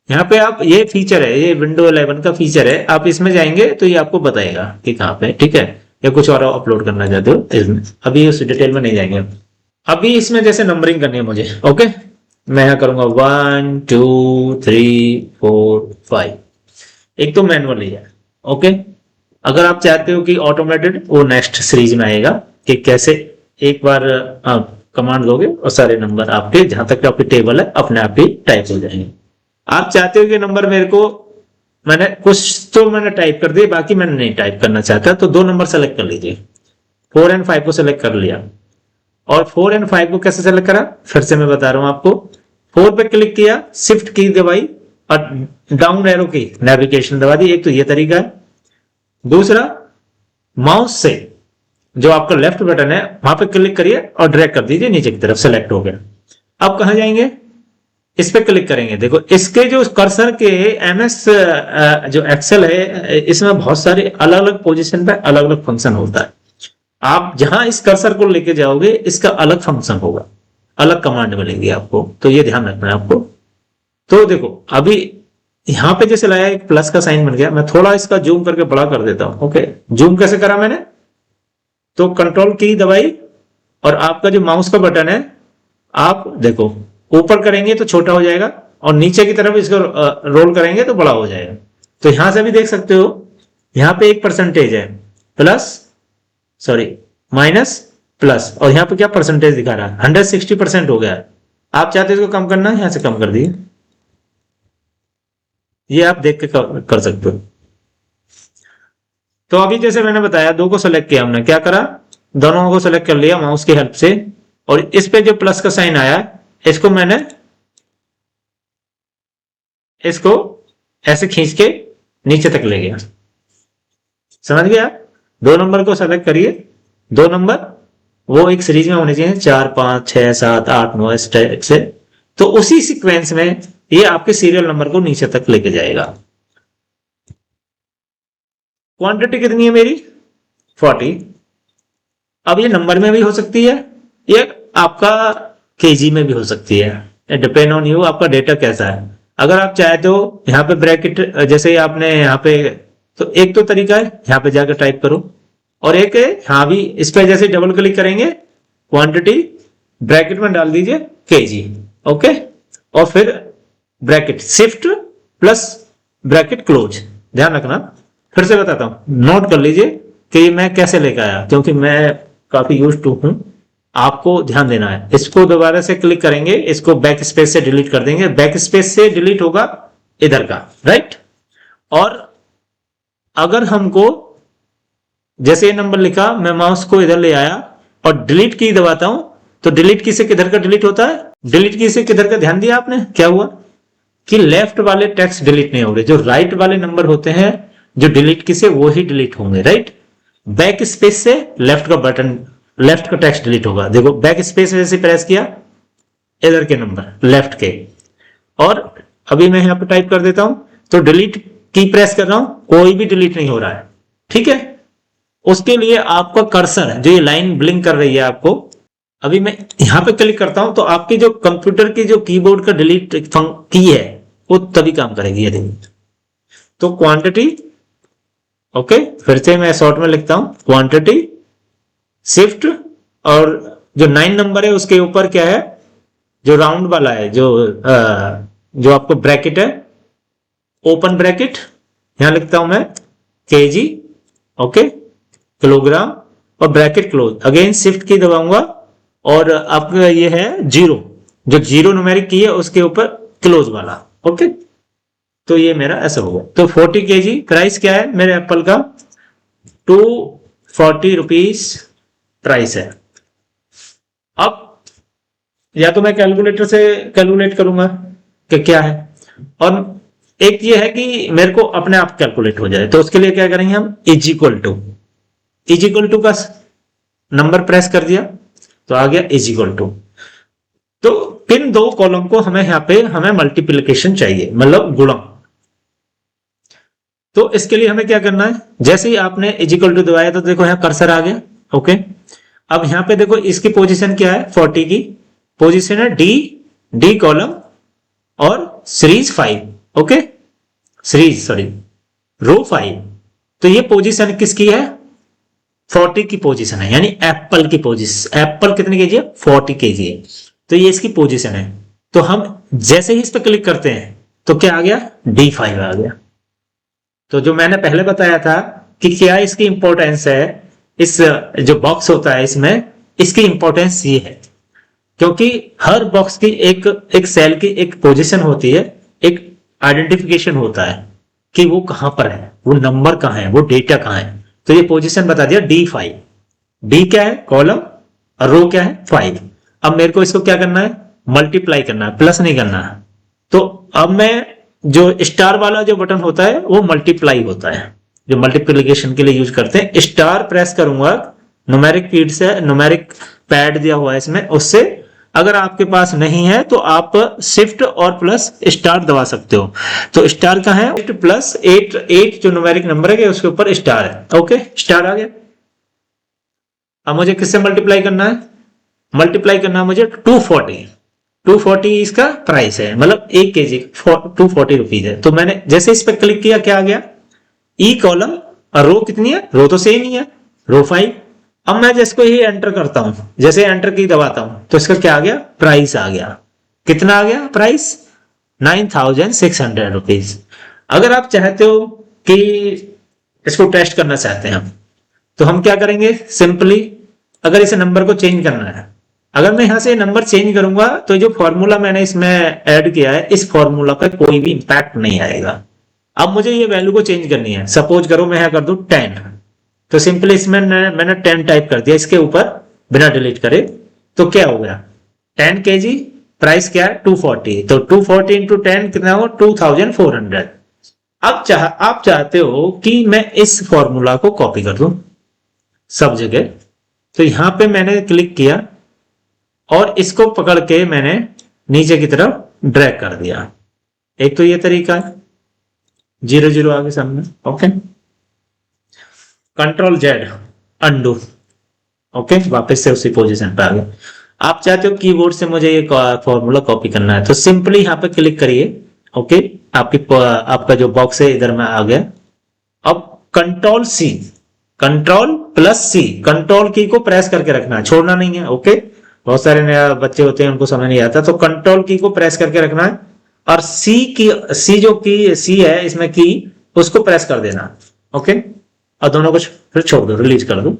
यहां पे आप, ये फीचर है, ये विंडो 11 का फीचर है, आप इसमें जाएंगे तो ये आपको बताएगा कि कहां पे, ठीक है, या कुछ और अपलोड करना चाहते हो इसमें, अभी उस डिटेल में नहीं जाएंगे। अभी इसमें जैसे नंबरिंग करनी है मुझे, ओके, मैं यहां करूंगा 1 2 3 4 5, एक तो मैनुअली है। ओके, अगर आप चाहते हो कि ऑटोमेटेड, वो नेक्स्ट सीरीज में आएगा कि कैसे एक बार आप कमांड दोगे और सारे नंबर आपके जहां तक आपकी टेबल है अपने आप ही टाइप हो जाएंगे। आप चाहते हो कि नंबर मेरे को मैंने कुछ तो मैंने टाइप कर दिए, बाकी मैंने नहीं टाइप करना चाहता, तो 2 नंबर सेलेक्ट कर लीजिए। 4 एंड 5 को सेलेक्ट कर लिया। और 4 एंड 5 को कैसे सेलेक्ट करा, फिर से मैं बता रहा हूं आपको। 4 पे क्लिक किया, शिफ्ट की दबाई और डाउन एरो की नेविगेशन दबा दी। एक तो ये तरीका है। दूसरा, माउस से जो आपका लेफ्ट बटन है वहां पे क्लिक करिए और ड्रैग कर दीजिए नीचे की तरफ, सेलेक्ट हो गया। अब कहां जाएंगे, इस पे क्लिक करेंगे। देखो इसके जो कर्सर के एमएस जो एक्सेल है, इसमें बहुत सारे अलग अलग पोजीशन पे अलग अलग फंक्शन होता है। आप जहां इस कर्सर को लेके जाओगे इसका अलग फंक्शन होगा, अलग कमांड मिलेंगी आपको, तो ये ध्यान रखना है आपको। तो देखो अभी यहां पे जैसे लाया एक प्लस का साइन बन गया, मैं थोड़ा इसका जूम करके बड़ा कर देता हूं। ओके, जूम कैसे करा मैंने, तो कंट्रोल की दबाई और आपका जो माउस का बटन है, आप देखो ऊपर करेंगे तो छोटा हो जाएगा और नीचे की तरफ इसको रोल करेंगे तो बड़ा हो जाएगा। तो यहां से भी देख सकते हो, यहां पे 1% है, प्लस सॉरी माइनस प्लस, और यहां पे क्या परसेंटेज दिखा रहा है, 160% हो गया। आप चाहते हो इसको कम करना है, यहां से कम कर दिए, ये आप देख के कर सकते हो। तो अभी जैसे मैंने बताया, 2 को सेलेक्ट किया, हमने क्या करा, दोनों को सेलेक्ट कर लिया माउस की हेल्प से, और इस पे जो प्लस का साइन आया इसको मैंने इसको ऐसे खींच के नीचे तक ले गया। समझ गया। 2 नंबर को सेलेक्ट करिए, 2 नंबर वो एक सीरीज में होने चाहिए, 4 5 6 7 8 9 इस टाइप से। तो उसी सीक्वेंस में ये आपके सीरियल नंबर को नीचे तक लेके जाएगा। क्वांटिटी कितनी है मेरी, 40। अब ये नंबर में भी हो सकती है, ये आपका केजी में भी हो सकती है, डिपेंड ऑन यू, आपका डेटा कैसा है। अगर आप चाहे तो यहाँ पे ब्रैकेट, जैसे आपने यहाँ पे, तो एक तो तरीका है यहाँ पे जाकर टाइप करो, और एक है यहाँ भी, इस पे जैसे डबल क्लिक करेंगे, क्वांटिटी ब्रैकेट में डाल दीजिए केजी। ओके, और फिर bracket shift plus bracket close. ध्यान रखना, फिर से बताता हूं, नोट कर लीजिए कि मैं कैसे लेकर आया, क्योंकि मैं काफी यूज टू हूं, आपको ध्यान देना है। इसको दोबारा से क्लिक करेंगे, इसको बैक स्पेस से डिलीट कर देंगे, बैक स्पेस से डिलीट होगा इधर का, राइट। और अगर हमको जैसे ये नंबर लिखा, मैं माउस को इधर ले आया और डिलीट की दबाता हूं, तो डिलीट की से किधर का डिलीट होता है, डिलीट की से किधर का, ध्यान दिया आपने क्या हुआ कि लेफ्ट वाले टेक्स्ट डिलीट नहीं हो रहे, जो राइट वाले नंबर होते हैं जो डिलीट की से वो ही डिलीट होंगे, राइट। बैक स्पेस से लेफ्ट का बटन, लेफ्ट का टेक्स्ट डिलीट होगा। देखो बैक स्पेस जैसे प्रेस किया, इधर के नंबर लेफ्ट के, और अभी मैं यहां पे टाइप कर देता हूं, तो डिलीट की प्रेस कर रहा हूं, कोई भी डिलीट नहीं हो रहा है, ठीक है। उसके लिए आपका कर्सर जो ये लाइन ब्लिंक कर रही है आपको, अभी मैं यहां पे क्लिक करता हूं तो आपके जो कंप्यूटर की जो कीबोर्ड का डिलीट की है वो तभी काम करेगी, ये देखिए। तो क्वांटिटी, ओके, फिर से मैं शॉर्ट में लिखता हूं, क्वांटिटी शिफ्ट, और जो 9 नंबर है उसके ऊपर क्या है, जो राउंड वाला है, जो आपको ब्रैकेट है, ओपन ब्रैकेट, यहां लिखता हूं मैं केजी, ओके, किलोग्राम, और ब्रैकेट क्लोज, अगेन शिफ्ट की दबाऊंगा, और आपका ये है 0, जो 0 न्यूमेरिक की है उसके ऊपर क्लोज वाला, ओके। तो ये मेरा ऐसा होगा। तो 40 kg, प्राइस क्या है मेरे एप्पल का, 240 रुपीज प्राइस है। अब या तो मैं कैलकुलेटर से कैलकुलेट करूंगा कि क्या है, और एक ये है कि मेरे को अपने आप कैलकुलेट हो जाए, तो उसके लिए क्या करेंगे हम, इज इक्वल टू का नंबर प्रेस कर दिया तो आ गया इज इक्वल टू। तो इन 2 कॉलम को हमें यहां पे हमें मल्टीप्लिकेशन चाहिए, मतलब गुणा। तो इसके लिए हमें क्या करना है, जैसे ही आपने इज इक्वल टू दबाया तो देखो यहां कर्सर आ गया, ओके। अब यहां पे देखो इसकी पोजीशन क्या है, 40 की पोजीशन है डी कॉलम और सीरीज 5, ओके, सीरीज सॉरी रो 5। तो ये पोजीशन किसकी है, 40 की पोजीशन है, यानी एप्पल की पोजीशन। एप्पल कितने केजी है, 40 केजी है, तो ये इसकी पोजीशन है। तो हम जैसे ही इस पर क्लिक करते हैं तो क्या आ गया, D5 आ गया। तो जो मैंने पहले बताया था कि क्या इसकी इंपॉर्टेंस है, इस जो बॉक्स होता है इसमें, इसकी इंपॉर्टेंस ये है क्योंकि हर बॉक्स की एक सेल की एक पोजीशन होती है, एक आइडेंटिफिकेशन होता है कि वो कहां पर है, वो नंबर कहां है, वो डेटा कहां है। तो ये पोजीशन बता दिया D5। डी क्या है, कॉलम, और रो क्या है, 5। अब मेरे को इसको क्या करना है, मल्टीप्लाई करना है, प्लस नहीं करना है। तो अब मैं जो स्टार वाला जो बटन होता है वो मल्टीप्लाई होता है, जो मल्टीप्लिकेशन के लिए यूज करते हैं। स्टार प्रेस करूंगा, न्यूमेरिक कीड से, न्यूमेरिक पैड दिया हुआ है इसमें, उससे। अगर आपके पास नहीं है तो आप शिफ्ट और प्लस स्टार दबा सकते हो। तो स्टार का है शिफ्ट प्लस 8, 8 जो न्यूमेरिक नंबर है उसके ऊपर स्टार है। ओके, स्टार आ गया। अब मुझे किससे मल्टीप्लाई करना है, मल्टीप्लाई करना है मुझे 240। 240 इसका प्राइस है, मतलब 1 केजी 240 रुपीज है। तो मैंने जैसे इस पर क्लिक किया, क्या आ गया, ई कॉलम, और रो कितनी है, रो तो सेम ही है, रो 5। अब मैं जिसको ही एंटर करता हूं, जैसे एंटर की दबाता हूं, तो इसका क्या आ गया, प्राइस आ गया। कितना आ गया प्राइस, 9600 रुपीज। अगर आप चाहते हो कि इसको टेस्ट करना चाहते हैं हम, तो हम क्या करेंगे, सिंपली अगर इस नंबर को चेंज करना है, अगर मैं यहां से नंबर चेंज करूंगा तो जो फॉर्मूला मैंने इसमें ऐड किया है, इस फॉर्मूला पर कोई भी इंपैक्ट नहीं आएगा। अब मुझे ये वैल्यू को चेंज करनी है, सपोज करो मैं यहां कर दूं 10, तो सिंपली इसमें मैंने 10 टाइप कर दिया इसके ऊपर बिना डिलीट करे। तो क्या हो गया, 10 केजी, प्राइस क्या है 240, तो 240 इंटू 10 कितना होगा, 2400। अब आप चाहते हो कि मैं इस फॉर्मूला को कॉपी कर दूं सब जगह, तो यहां पे मैंने क्लिक किया और इसको पकड़ के मैंने नीचे की तरफ ड्रैग कर दिया। एक तो ये तरीका है, 0 0 आगे सामने। Okay, control Z undo. Okay, वापस से उसी पोजीशन पे आ गया। आप चाहते हो कीबोर्ड से मुझे ये फॉर्मूला कॉपी करना है, तो सिंपली यहां पे क्लिक करिए। ओके, आपका जो बॉक्स है इधर में आ गया। अब कंट्रोल सी, कंट्रोल प्लस सी, कंट्रोल की को प्रेस करके रखना है, छोड़ना नहीं है। ओके, बहुत सारे नया बच्चे होते हैं उनको समझ नहीं आता, तो कंट्रोल की को प्रेस करके रखना है, और सी जो की सी है इसमें की, उसको प्रेस कर देना। ओके, और दोनों को फिर छोड़ दो, रिलीज कर दो।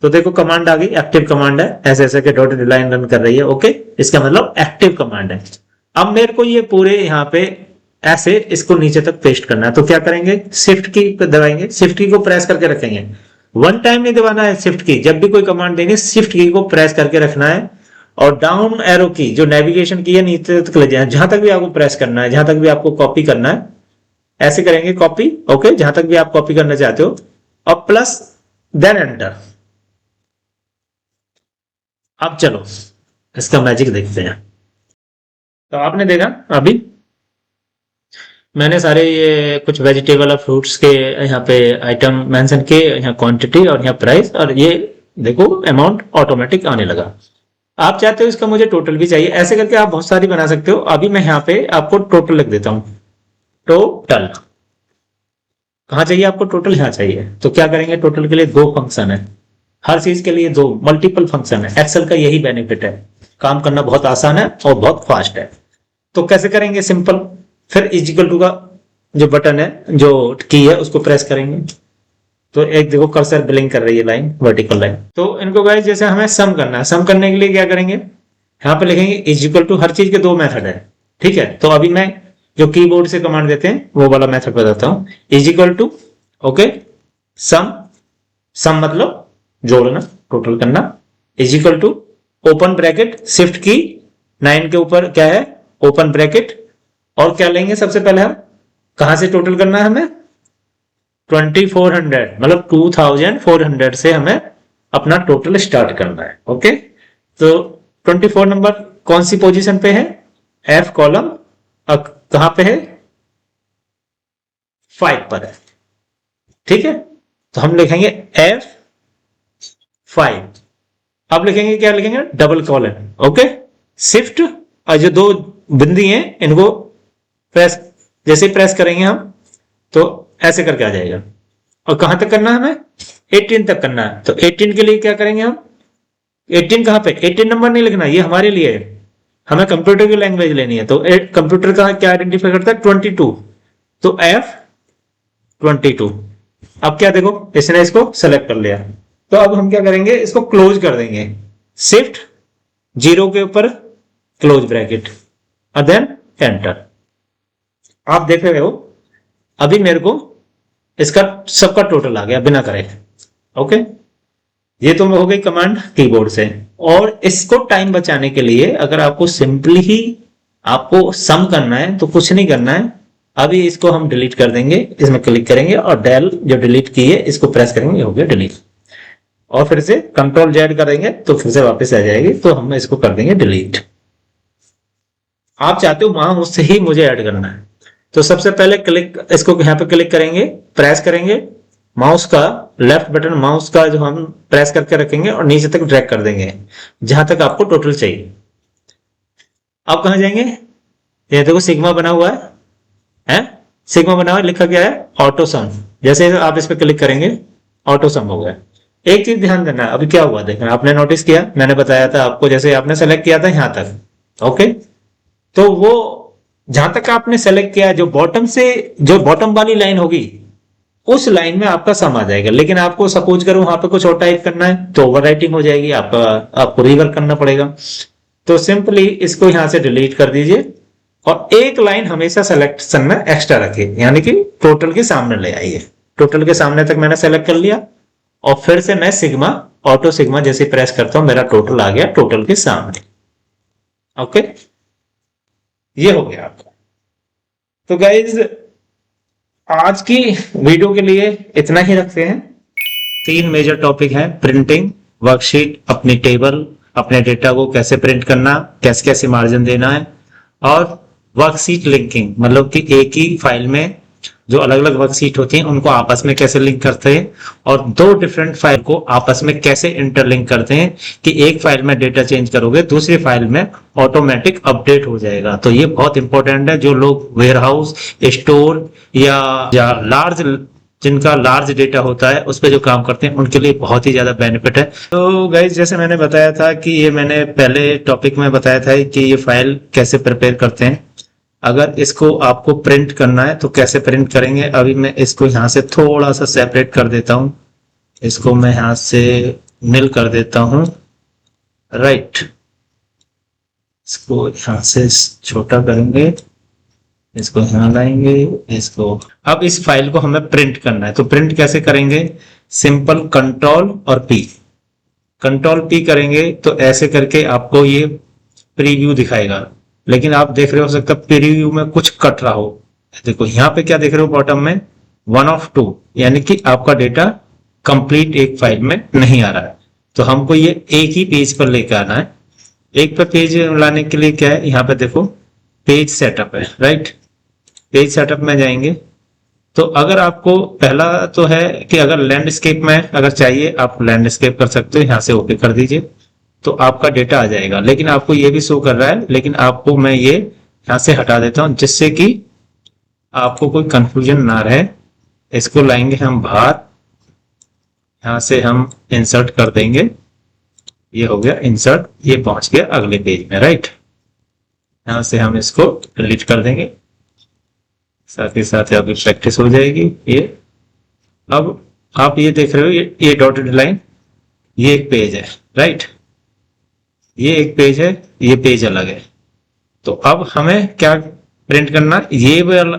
तो देखो कमांड आ गई, एक्टिव कमांड है, ऐसे ऐसे के डॉटेड लाइन रन कर रही है। ओके, इसका मतलब एक्टिव कमांड है। अब मेरे को ये पूरे यहाँ पे ऐसे इसको नीचे तक पेस्ट करना है, तो क्या करेंगे, शिफ्ट की दबाएंगे, शिफ्ट की को प्रेस करके रखेंगे। वन टाइम नहीं दबाना है शिफ्ट की, जब भी कोई कमांड देंगे शिफ्ट की को प्रेस करके रखना है, और डाउन एरो की जो नेविगेशन की है नीचे तक ले जाए, जहां तक भी आपको प्रेस करना है, जहां तक भी आपको कॉपी करना है, ऐसे करेंगे कॉपी। ओके, जहां तक भी आप कॉपी करना चाहते हो, और प्लस देन एंटर। अब चलो इसका मैजिक देखते हैं। तो आपने देखा अभी मैंने सारे ये कुछ वेजिटेबल और फ्रूट्स के यहाँ पे आइटम मेंशन किए, यहाँ क्वांटिटी और यहाँ प्राइस, और ये देखो अमाउंट ऑटोमेटिक आने लगा। आप चाहते हो इसका मुझे टोटल भी चाहिए, ऐसे करके आप बहुत सारी बना सकते हो। अभी मैं यहाँ पे आपको टोटल लिख देता हूँ, टोटल। कहाँ चाहिए आपको टोटल, यहाँ चाहिए। तो क्या करेंगे, टोटल के लिए 2 फंक्शन है, हर चीज के लिए 2 मल्टीपल फंक्शन है। एक्सेल का यही बेनिफिट है, काम करना बहुत आसान है और बहुत फास्ट है। तो कैसे करेंगे, सिंपल, फिर इजिकल टू का जो बटन है, जो की है, उसको प्रेस करेंगे। तो एक देखो कर्सर ब्लिंक कर रही है लाइन, वर्टिकल लाइन। तो इनको गाइस जैसे हमें सम करना है, सम करने के लिए क्या करेंगे, यहाँ पे लिखेंगे इजिकल टू, हर चीज के 2 मेथड है। ठीक है, तो अभी मैं जो कीबोर्ड से कमांड देते हैं वो वाला मेथड बताता हूं। Is equal to, okay, sum, sum मतलब जोड़ना, टोटल करना, is equal to open bracket, shift key 9 के ऊपर क्या है, ओपन ब्रैकेट, और क्या लेंगे सबसे पहले हम, कहां से टोटल करना है हमें, 2400, मतलब 2400 से हमें अपना टोटल स्टार्ट करना है। ओके, तो 24 नंबर कौन सी पोजीशन पे है, एफ कॉलम, कहां पे है, 5 पर है। ठीक है, तो हम लिखेंगे F5। अब लिखेंगे क्या, लिखेंगे डबल कॉलन। ओके, शिफ्ट और जो 2 बिंदी हैं इनको प्रेस, जैसे प्रेस करेंगे हम तो ऐसे करके आ जाएगा। और कहां तक करना है हमें, 18 तक करना है। तो 18 के लिए क्या करेंगे हम, 18 कहां पे, 18 नंबर नहीं लिखना, ये हमारे लिए है, हमें कंप्यूटर की लैंग्वेज लेनी है। तो कंप्यूटर का क्या आइडेंटिफाई करता है, 22, तो F22। अब क्या देखो, इसने इसको सेलेक्ट कर लिया। तो अब हम क्या करेंगे, इसको क्लोज कर देंगे, शिफ्ट 0 के ऊपर क्लोज ब्रैकेट, और देन एंटर। आप देख रहे हो अभी मेरे को इसका सबका टोटल आ गया बिना करे। ओके, ये तो हो गई कमांड कीबोर्ड से। और इसको टाइम बचाने के लिए अगर आपको सिंपली ही आपको सम करना है तो कुछ नहीं करना है, अभी इसको हम डिलीट कर देंगे, इसमें क्लिक करेंगे और डेल जो डिलीट की है इसको प्रेस करेंगे, ये हो गया डिलीट। और फिर से कंट्रोल जेड करेंगे तो फिर से वापस आ जाएगी, तो हम इसको कर देंगे डिलीट। आप चाहते हो माउस से ही मुझे ऐड करना है, तो सबसे पहले क्लिक, इसको यहाँ पे क्लिक करेंगे, प्रेस करेंगे, माउस का लेफ्ट बटन माउस का जो हम प्रेस करके रखेंगे और नीचे तक ड्रैग कर देंगे जहां तक आपको टोटल चाहिए। अब कहां जाएंगे, ये देखो सिग्मा बना हुआ है, सिग्मा बना हुआ है, लिखा गया है ऑटो सम। जैसे आप इस पर क्लिक करेंगे ऑटो सम हो गया। एक चीज ध्यान देना, अभी क्या हुआ देखना, आपने नोटिस किया, मैंने बताया था आपको, जैसे आपने सेलेक्ट किया था यहां तक, ओके, तो वो जहां तक आपने सेलेक्ट किया, जो बॉटम से जो बॉटम वाली लाइन होगी उस लाइन में आपका सम आ जाएगा। लेकिन आपको सपोज करो वहां पे कुछ और टाइप करना है तो ओवर राइटिंग हो जाएगी, आपको रीवर्क करना पड़ेगा। तो सिंपली इसको यहां से डिलीट कर दीजिए और एक लाइन हमेशा सिलेक्शन में एक्स्ट्रा रखिए, यानी कि टोटल के सामने ले आइए। टोटल के सामने तक मैंने सेलेक्ट कर लिया और फिर से मैं सिग्मा, ऑटो सिग्मा जैसे प्रेस करता हूं मेरा टोटल आ गया टोटल के सामने। ओके, ये हो गया आपका। तो गाइज आज की वीडियो के लिए इतना ही रखते हैं। 3 मेजर टॉपिक हैं, प्रिंटिंग, वर्कशीट, अपनी टेबल, अपने डेटा को कैसे प्रिंट करना, कैसे कैसे मार्जिन देना है, और वर्कशीट लिंकिंग, मतलब कि एक ही फाइल में जो अलग अलग वर्कशीट होती हैं उनको आपस में कैसे लिंक करते हैं, और 2 डिफरेंट फाइल को आपस में कैसे इंटरलिंक करते हैं कि एक फाइल में डेटा चेंज करोगे दूसरी फाइल में ऑटोमेटिक अपडेट हो जाएगा। तो ये बहुत इंपॉर्टेंट है, जो लोग वेयरहाउस, स्टोर या लार्ज, जिनका लार्ज डेटा होता है उस पर जो काम करते हैं उनके लिए बहुत ही ज्यादा बेनिफिट है। तो गाइज जैसे मैंने बताया था कि ये मैंने पहले टॉपिक में बताया था कि ये फाइल कैसे प्रिपेयर करते हैं। अगर इसको आपको प्रिंट करना है तो कैसे प्रिंट करेंगे, अभी मैं इसको यहाँ से थोड़ा सा सेपरेट कर देता हूँ, इसको मैं यहाँ से निल कर देता हूँ, राइट, इसको यहाँ से छोटा करेंगे, इसको यहाँ लाएंगे, इसको, अब इस फाइल को हमें प्रिंट करना है। तो प्रिंट कैसे करेंगे, सिंपल कंट्रोल और पी, कंट्रोल पी करेंगे तो ऐसे करके आपको ये प्रीव्यू दिखाएगा। लेकिन आप देख रहे हो सकता है प्रीव्यू में कुछ कट रहा हो, देखो यहाँ पे क्या देख रहे हो बॉटम में 1 of 2, यानी कि आपका डेटा कंप्लीट एक फाइल में नहीं आ रहा है। तो हमको ये एक ही पेज पर लेकर आना है। एक पर पेज लाने के लिए क्या है, यहाँ पे देखो पेज सेटअप है, राइट, पेज सेटअप में जाएंगे। तो अगर आपको पहला तो है कि अगर लैंडस्केप में अगर चाहिए आप लैंडस्केप कर सकते हो, यहाँ से ओके कर दीजिए तो आपका डेटा आ जाएगा। लेकिन आपको ये भी शो कर रहा है, लेकिन आपको मैं ये यहाँ से हटा देता हूं जिससे कि आपको कोई कंफ्यूजन ना रहे। इसको लाएंगे हम बाहर, यहाँ से हम इंसर्ट कर देंगे, ये हो गया इंसर्ट, ये पहुंच गया अगले पेज में, राइट। यहाँ से हम इसको डिलीट कर देंगे, साथ ही साथ अभी प्रैक्टिस हो जाएगी ये। अब आप ये देख रहे हो ये डॉटेड लाइन, ये एक पेज है, राइट, ये एक पेज है, ये पेज अलग है। तो अब हमें क्या प्रिंट करना है, ये वाला,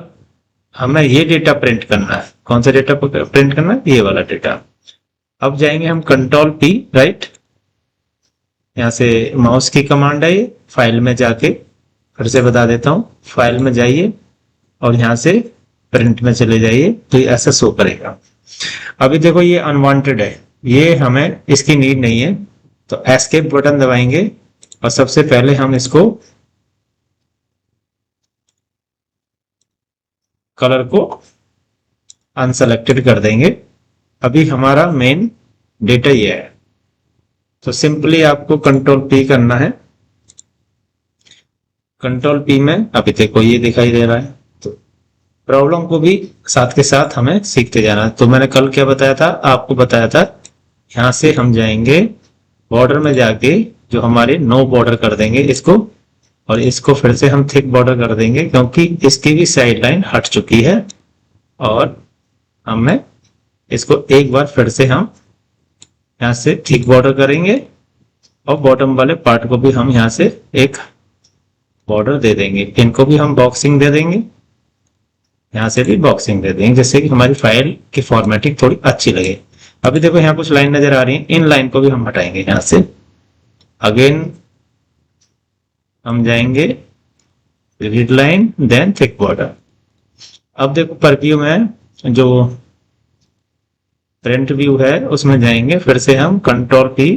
हमें ये डेटा प्रिंट करना है। कौन सा डेटा प्रिंट करना है, ये वाला डेटा। अब जाएंगे हम कंट्रोल पी, राइट, यहाँ से माउस की कमांड है ये, फाइल में जाके फिर से बता देता हूँ, फाइल में जाइए और यहाँ से प्रिंट में चले जाइए तो ये ऐसा शो करेगा। अभी देखो ये अनवांटेड है, ये हमें इसकी नीड नहीं है, तो एस्केप बटन दबाएंगे और सबसे पहले हम इसको कलर को अनसेलेक्टेड कर देंगे। अभी हमारा मेन डेटा ये है, तो सिंपली आपको कंट्रोल पी करना है। कंट्रोल पी में अभी देखो ये दिखाई दे रहा है, तो प्रॉब्लम को भी साथ के साथ हमें सीखते जाना है। तो मैंने कल क्या बताया था, आपको बताया था यहां से हम जाएंगे बॉर्डर में, जाके जो हमारे नो बॉर्डर कर देंगे इसको, और इसको फिर से हम थिक बॉर्डर कर देंगे क्योंकि इसकी भी साइड लाइन हट चुकी है। और हमें इसको एक बार फिर से हम यहाँ से थिक बॉर्डर करेंगे और बॉटम वाले पार्ट को भी हम यहाँ से एक बॉर्डर दे देंगे। इनको भी हम बॉक्सिंग दे देंगे यहाँ से भी बॉक्सिंग दे देंगे, जिससे कि हमारी फाइल की फॉर्मेटिंग थोड़ी अच्छी लगे। अभी देखो यहाँ कुछ लाइन नजर आ रही है, इन लाइन को भी हम हटाएंगे यहाँ से। अगेन हम जाएंगे red line, then thick border. अब देखो परव्यू में जो प्रिंट व्यू है उसमें जाएंगे, फिर से हम कंट्रोल P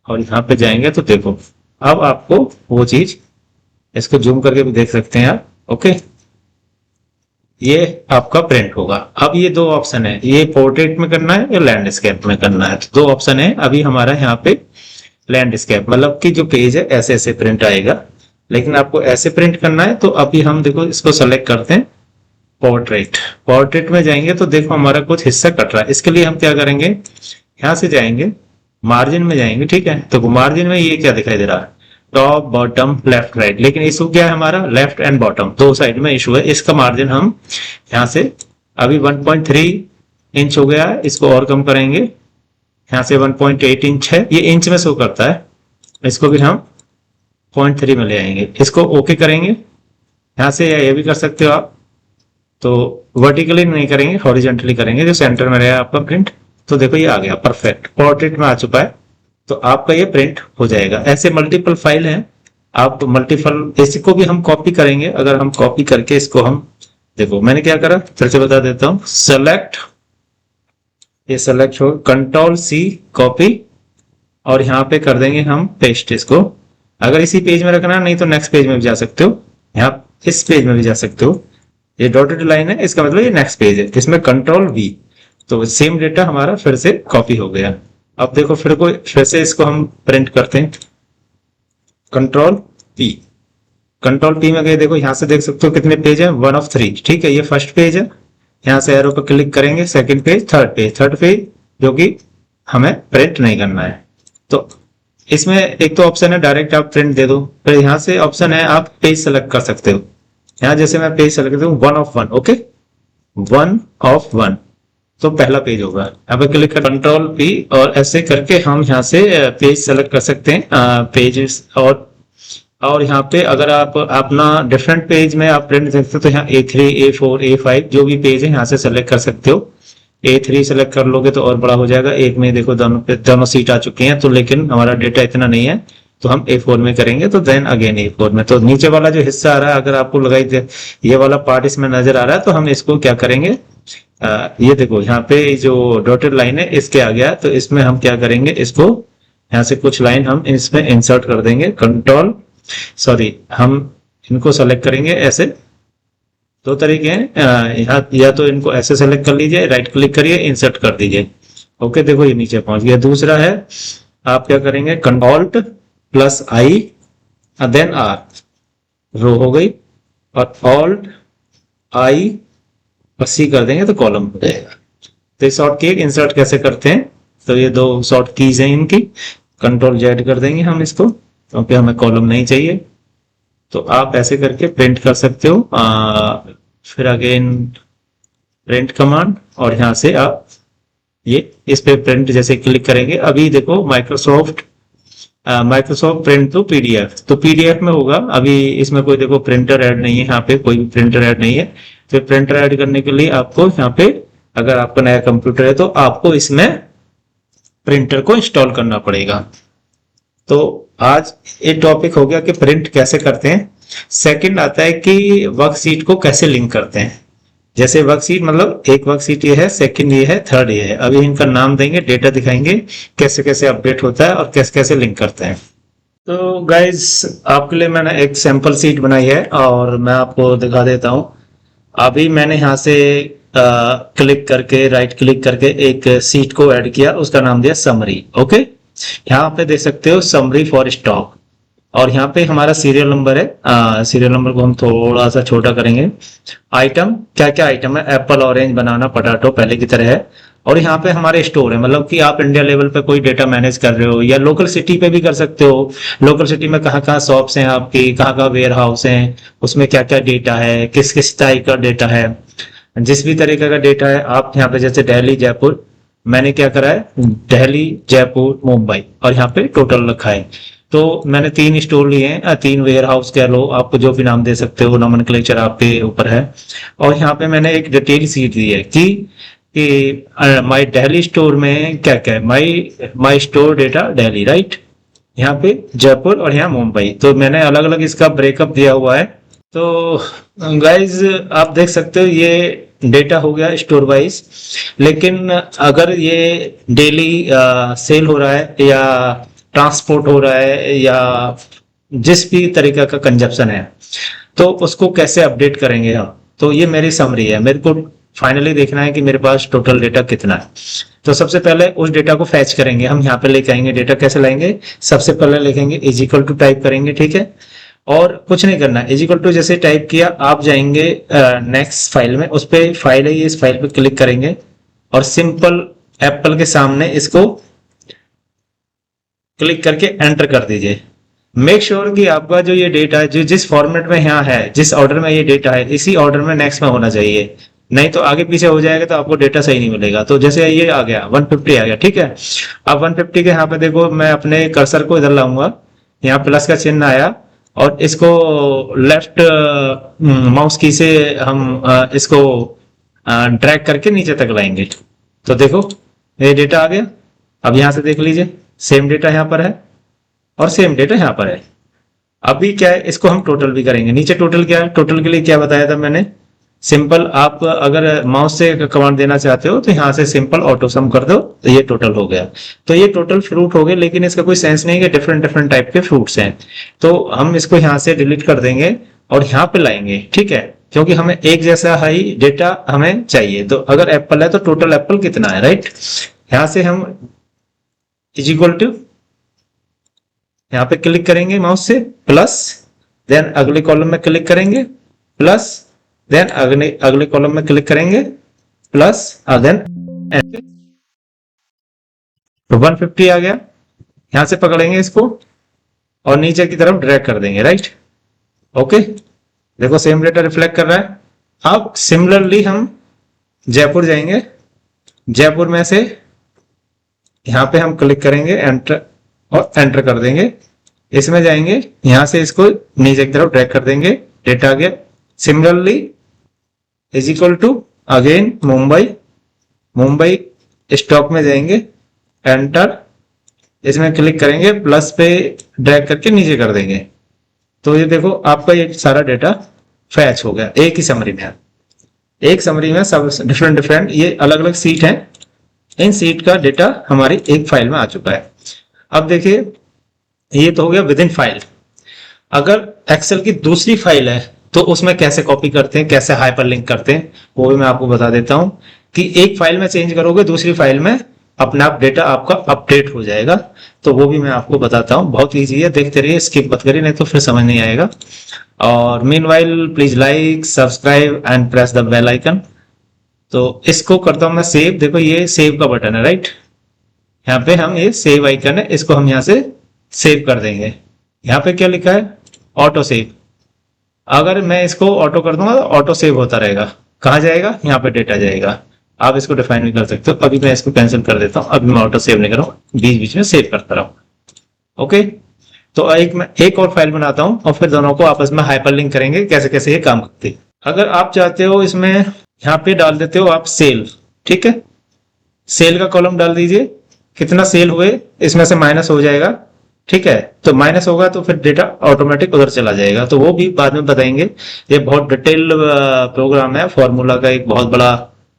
और यहाँ पे जाएंगे तो देखो अब आपको वो चीज, इसको जूम करके भी देख सकते हैं आप। ओके, ये आपका प्रिंट होगा। अब ये दो ऑप्शन है, ये पोर्ट्रेट में करना है या लैंडस्केप में करना है। तो दो ऑप्शन है। अभी हमारा यहाँ पे लैंडस्केप मतलब कि जो पेज है ऐसे ऐसे प्रिंट आएगा, लेकिन आपको ऐसे प्रिंट करना है तो अभी हम देखो इसको सेलेक्ट करते हैं, पोर्ट्रेट। पोर्ट्रेट में जाएंगे तो देखो हमारा कुछ हिस्सा कट रहा है। इसके लिए हम क्या करेंगे, यहां से जाएंगे मार्जिन में जाएंगे, ठीक है। तो मार्जिन में ये क्या दिखाई दे रहा है, टॉप बॉटम लेफ्ट राइट, लेकिन इशू क्या है हमारा, लेफ्ट एंड बॉटम दो साइड में इशू है। इसका मार्जिन हम यहाँ से अभी 1.3 इंच हो गया है, इसको और कम करेंगे, यहाँ से 1.8 इंच है, ये इंच में शो करता है। इसको भी हम 0.3 में ले आएंगे, इसको ओके करेंगे। यहाँ से ये भी कर सकते हो आप, तो वर्टिकली नहीं करेंगे, हॉरिजॉन्टली करेंगे, जो सेंटर में रहेगा आपका प्रिंट। तो देखो ये आ गया परफेक्ट, पोर्ट्रेट में आ चुका है, तो आपका ये प्रिंट हो जाएगा। ऐसे मल्टीपल फाइल हैं, आप मल्टीपल, इसको भी हम कॉपी करेंगे। अगर हम कॉपी करके इसको हम देखो, मैंने क्या करा फिर से बता देता हूं, सेलेक्ट, ये सेलेक्ट हो, कंट्रोल C कॉपी, और यहाँ पे कर देंगे हम पेस्ट इसको। अगर इसी पेज में रखना नहीं तो नेक्स्ट पेज में भी जा सकते हो, यहाँ इस पेज में भी जा सकते हो। ये डॉटेड लाइन है, इसका मतलब ये नेक्स्ट पेज है, इसमें कंट्रोल V, तो सेम डेटा हमारा फिर से कॉपी हो गया। अब देखो फिर से इसको हम प्रिंट करते हैं, कंट्रोल P। कंट्रोल P में गए, देखो यहाँ से देख सकते हो कितने पेज है, 1 of 3, ठीक है। ये फर्स्ट पेज है, यहाँ से एरो पर क्लिक करेंगे, सेकंड पेज, थर्ड पेज जो कि हमें प्रिंट नहीं करना है। तो इसमें एक तो ऑप्शन है डायरेक्ट आप प्रिंट दे दो, फिर यहाँ से ऑप्शन है आप पेज सेलेक्ट कर सकते हो। यहाँ जैसे मैं पेज सेलेक्ट करता हूँ 1 of 1, ओके, 1 of 1, तो पहला पेज होगा। अब क्लिक कर कंट्रोल P और ऐसे करके हम यहाँ से पेज सेलेक्ट कर सकते हैं, पेजेस। और यहाँ पे अगर आप अपना डिफरेंट पेज में आप प्रिंट देखते हो तो यहाँ A3, A4, A5 जो भी पेज है यहाँ से सेलेक्ट कर सकते हो। A3 सेलेक्ट कर लोगे तो और बड़ा हो जाएगा। एक में देखो दोनों सीट आ चुकी हैं, तो लेकिन हमारा डेटा इतना नहीं है, तो हम A4 में करेंगे, तो देन अगेन A4 में। तो नीचे वाला जो हिस्सा आ रहा है, अगर आपको लगाई दे ये वाला पार्ट इसमें नजर आ रहा है, तो हम इसको क्या करेंगे, ये देखो यहाँ पे जो डॉटेड लाइन है इसके आ गया, तो इसमें हम क्या करेंगे, इसको यहाँ से कुछ लाइन हम इसमें इंसर्ट कर देंगे। हम इनको सेलेक्ट करेंगे ऐसे, दो तरीके हैं, यहाँ या तो इनको ऐसे सेलेक्ट कर लीजिए, राइट क्लिक करिए, इंसर्ट कर दीजिए। ओके, देखो ये नीचे पहुंच गया। दूसरा है आप क्या करेंगे, Alt+I देन R, रो हो गई, और Alt+I और C कर देंगे तो कॉलम हो जाएगा। तो ये शॉर्ट की इंसर्ट कैसे करते हैं, तो ये दो शॉर्ट कीज हैं इनकी, Ctrl+Z कर देंगे हम इसको, क्योंकि हमें कॉलम नहीं चाहिए। तो आप ऐसे करके प्रिंट कर सकते हो। फिर अगेन प्रिंट कमांड, और यहाँ से आप ये इस पे प्रिंट जैसे क्लिक करेंगे, अभी देखो माइक्रोसॉफ्ट प्रिंट टू PDF, तो PDF में होगा। अभी इसमें कोई देखो प्रिंटर ऐड नहीं है, यहाँ पे कोई प्रिंटर ऐड नहीं है। तो प्रिंटर ऐड करने के लिए आपको यहाँ पे, अगर आपका नया कंप्यूटर है तो आपको इसमें प्रिंटर को इंस्टॉल करना पड़ेगा। तो आज ये टॉपिक हो गया कि प्रिंट कैसे करते हैं। सेकंड आता है कि वर्कशीट को कैसे लिंक करते हैं। जैसे वर्कशीट मतलब एक वर्कशीट ये है, सेकंड ये है, थर्ड ये है। अभी इनका नाम देंगे, डेटा दिखाएंगे, कैसे कैसे अपडेट होता है और कैसे कैसे लिंक करते हैं। तो गाइज आपके लिए मैंने एक सैंपल शीट बनाई है और मैं आपको दिखा देता हूँ। अभी मैंने यहाँ से क्लिक करके, राइट क्लिक करके एक शीट को ऐड किया, उसका नाम दिया समरी। ओके, यहाँ पे देख सकते हो समरी फॉर स्टॉक, और यहाँ पे हमारा सीरियल नंबर है। सीरियल नंबर को हम थोड़ा सा छोटा करेंगे। आइटम, क्या क्या आइटम है, एप्पल, ऑरेंज, बनाना, पोटैटो पहले की तरह है। और यहाँ पे हमारे स्टोर है, मतलब कि आप इंडिया लेवल पे कोई डेटा मैनेज कर रहे हो या लोकल सिटी पे भी कर सकते हो। लोकल सिटी में कहाँ कहाँ शॉप्स हैं आपकी, कहाँ कहाँ वेयर हाउस हैं, उसमें क्या क्या डेटा है, किस किस टाइप का डेटा है, जिस भी तरीके का डेटा है आप यहाँ पे, जैसे दिल्ली, जयपुर, मैंने क्या करा है दिल्ली, जयपुर, मुंबई, और यहाँ पे टोटल रखा है। तो मैंने 3 स्टोर लिए हैं, 3 वेयर हाउस कह लो, आपको जो भी नाम दे सकते हो, नोमेनक्लेचर आपके ऊपर है। और यहाँ पे मैंने एक डिटेल शीट दी है कि माई दिल्ली स्टोर में क्या क्या है, my my store data Delhi, right. यहाँ पे जयपुर और यहाँ मुंबई, तो मैंने अलग अलग इसका ब्रेकअप दिया हुआ है। तो गाइज आप देख सकते हो ये डेटा हो गया स्टोर वाइज। लेकिन अगर ये डेली सेल हो रहा है या ट्रांसपोर्ट हो रहा है या जिस भी तरीका का कंजप्शन है, तो उसको कैसे अपडेट करेंगे हम। तो ये मेरी समरी है, मेरे को फाइनली देखना है कि मेरे पास टोटल डेटा कितना है। तो सबसे पहले उस डेटा को फैच करेंगे, हम यहाँ पे लेके आएंगे। डेटा कैसे लाएंगे, सबसे पहले लिखेंगे इज इक्वल टू टाइप करेंगे, ठीक है। और कुछ नहीं करना, इज इक्वल टू जैसे टाइप किया आप जाएंगे नेक्स्ट फाइल में, उस पे फाइल है ये, इस फाइल पे क्लिक करेंगे और सिंपल एप्पल के सामने इसको क्लिक करके एंटर कर दीजिए। मेक श्योर कि आपका जो ये डेटा है, जो जिस फॉर्मेट में यहाँ है, जिस ऑर्डर में ये डेटा है, इसी ऑर्डर में नेक्स्ट में होना चाहिए, नहीं तो आगे पीछे हो जाएगा तो आपको डेटा सही नहीं मिलेगा। तो जैसे ये आ गया 150 आ गया, ठीक है। अब 150 के यहाँ पे देखो, मैं अपने कर्सर को इधर लाऊंगा, यहाँ प्लस का चिन्ह आया और इसको लेफ्ट माउस की से हम इसको ड्रैग करके नीचे तक लाएंगे। तो देखो ये डेटा आ गया। अब यहां से देख लीजिए, सेम डेटा यहाँ पर है और सेम डेटा यहाँ पर है। अभी क्या है, इसको हम टोटल भी करेंगे। नीचे टोटल क्या है, टोटल के लिए क्या बताया था मैंने, सिंपल आप अगर माउस से कमांड देना चाहते हो तो यहाँ से सिंपल ऑटो सम कर दो, तो ये टोटल हो गया। तो ये टोटल फ्रूट हो गए, लेकिन इसका कोई सेंस नहीं है, डिफरेंट डिफरेंट टाइप के फ्रूट्स हैं। तो हम इसको यहाँ से डिलीट कर देंगे और यहाँ पे लाएंगे, ठीक है, क्योंकि हमें एक जैसा हाई डेटा हमें चाहिए। तो अगर एप्पल है तो टोटल एप्पल कितना है, राइट। यहाँ से हम इज इक्वल टू यहाँ पे क्लिक करेंगे माउस से प्लस, देन अगले कॉलम में क्लिक करेंगे प्लस, देन अगले कॉलम में क्लिक करेंगे प्लस, देन तो 150 आ गया। यहां से पकड़ेंगे इसको और नीचे की तरफ ड्रैग कर देंगे, राइट। ओके, देखो सेम डेटा रिफ्लेक्ट कर रहा है। अब सिमिलरली हम जयपुर जाएंगे, जयपुर में से यहां पे हम क्लिक करेंगे एंटर और एंटर कर देंगे। इसमें जाएंगे, यहां से इसको नीचे की तरफ ड्रैग कर देंगे, डेटा आ गया। Similarly is equal to again Mumbai, Mumbai stock में जाएंगे, एंटर, इसमें क्लिक करेंगे, प्लस पे ड्रैग करके नीचे कर देंगे। तो ये देखो आपका ये सारा डेटा फैच हो गया एक ही समरी में। एक समरी में सब डिफरेंट डिफरेंट ये अलग अलग सीट हैं, इन सीट का डेटा हमारी एक फाइल में आ चुका है। अब देखिए ये तो हो गया विद इन फाइल। अगर एक्सेल की दूसरी फाइल है तो उसमें कैसे कॉपी करते हैं, कैसे हाइपरलिंक करते हैं, वो भी मैं आपको बता देता हूं। कि एक फाइल में चेंज करोगे, दूसरी फाइल में अपने आप डेटा आपका अपडेट हो जाएगा। तो वो भी मैं आपको बताता हूं, बहुत ईजी है, देखते रहिए, स्किप मत करिए, नहीं तो फिर समझ नहीं आएगा। और meanwhile please like, subscribe and press the bell icon. तो इसको करता हूं मैं सेव। देखो ये सेव का बटन है, राइट। यहाँ पे हम ये सेव आइकन है, इसको हम यहाँ से सेव कर देंगे। यहाँ पे क्या लिखा है, ऑटो सेव। अगर मैं इसको ऑटो कर दूंगा तो ऑटो सेव होता रहेगा। कहाँ जाएगा, यहाँ पे डेटा जाएगा। आप इसको डिफाइन भी कर सकते हो। अभी मैं इसको कैंसिल कर देता हूँ, अभी मैं ऑटो सेव नहीं कर रहा हूँ, बीच बीच में सेव करता रहूँ। ओके, तो मैं एक और फाइल बनाता हूँ और फिर दोनों को आपस में हाइपरलिंक करेंगे, कैसे कैसे ये काम करते हैं। अगर आप चाहते हो इसमें यहाँ पे डाल देते हो आप सेल, ठीक है, सेल का कॉलम डाल दीजिए, कितना सेल हुए इसमें से माइनस हो जाएगा, ठीक है। तो माइनस होगा तो फिर डेटा ऑटोमेटिक उधर चला जाएगा, तो वो भी बाद में बताएंगे। ये बहुत डिटेल प्रोग्राम है, फॉर्मूला का एक बहुत बड़ा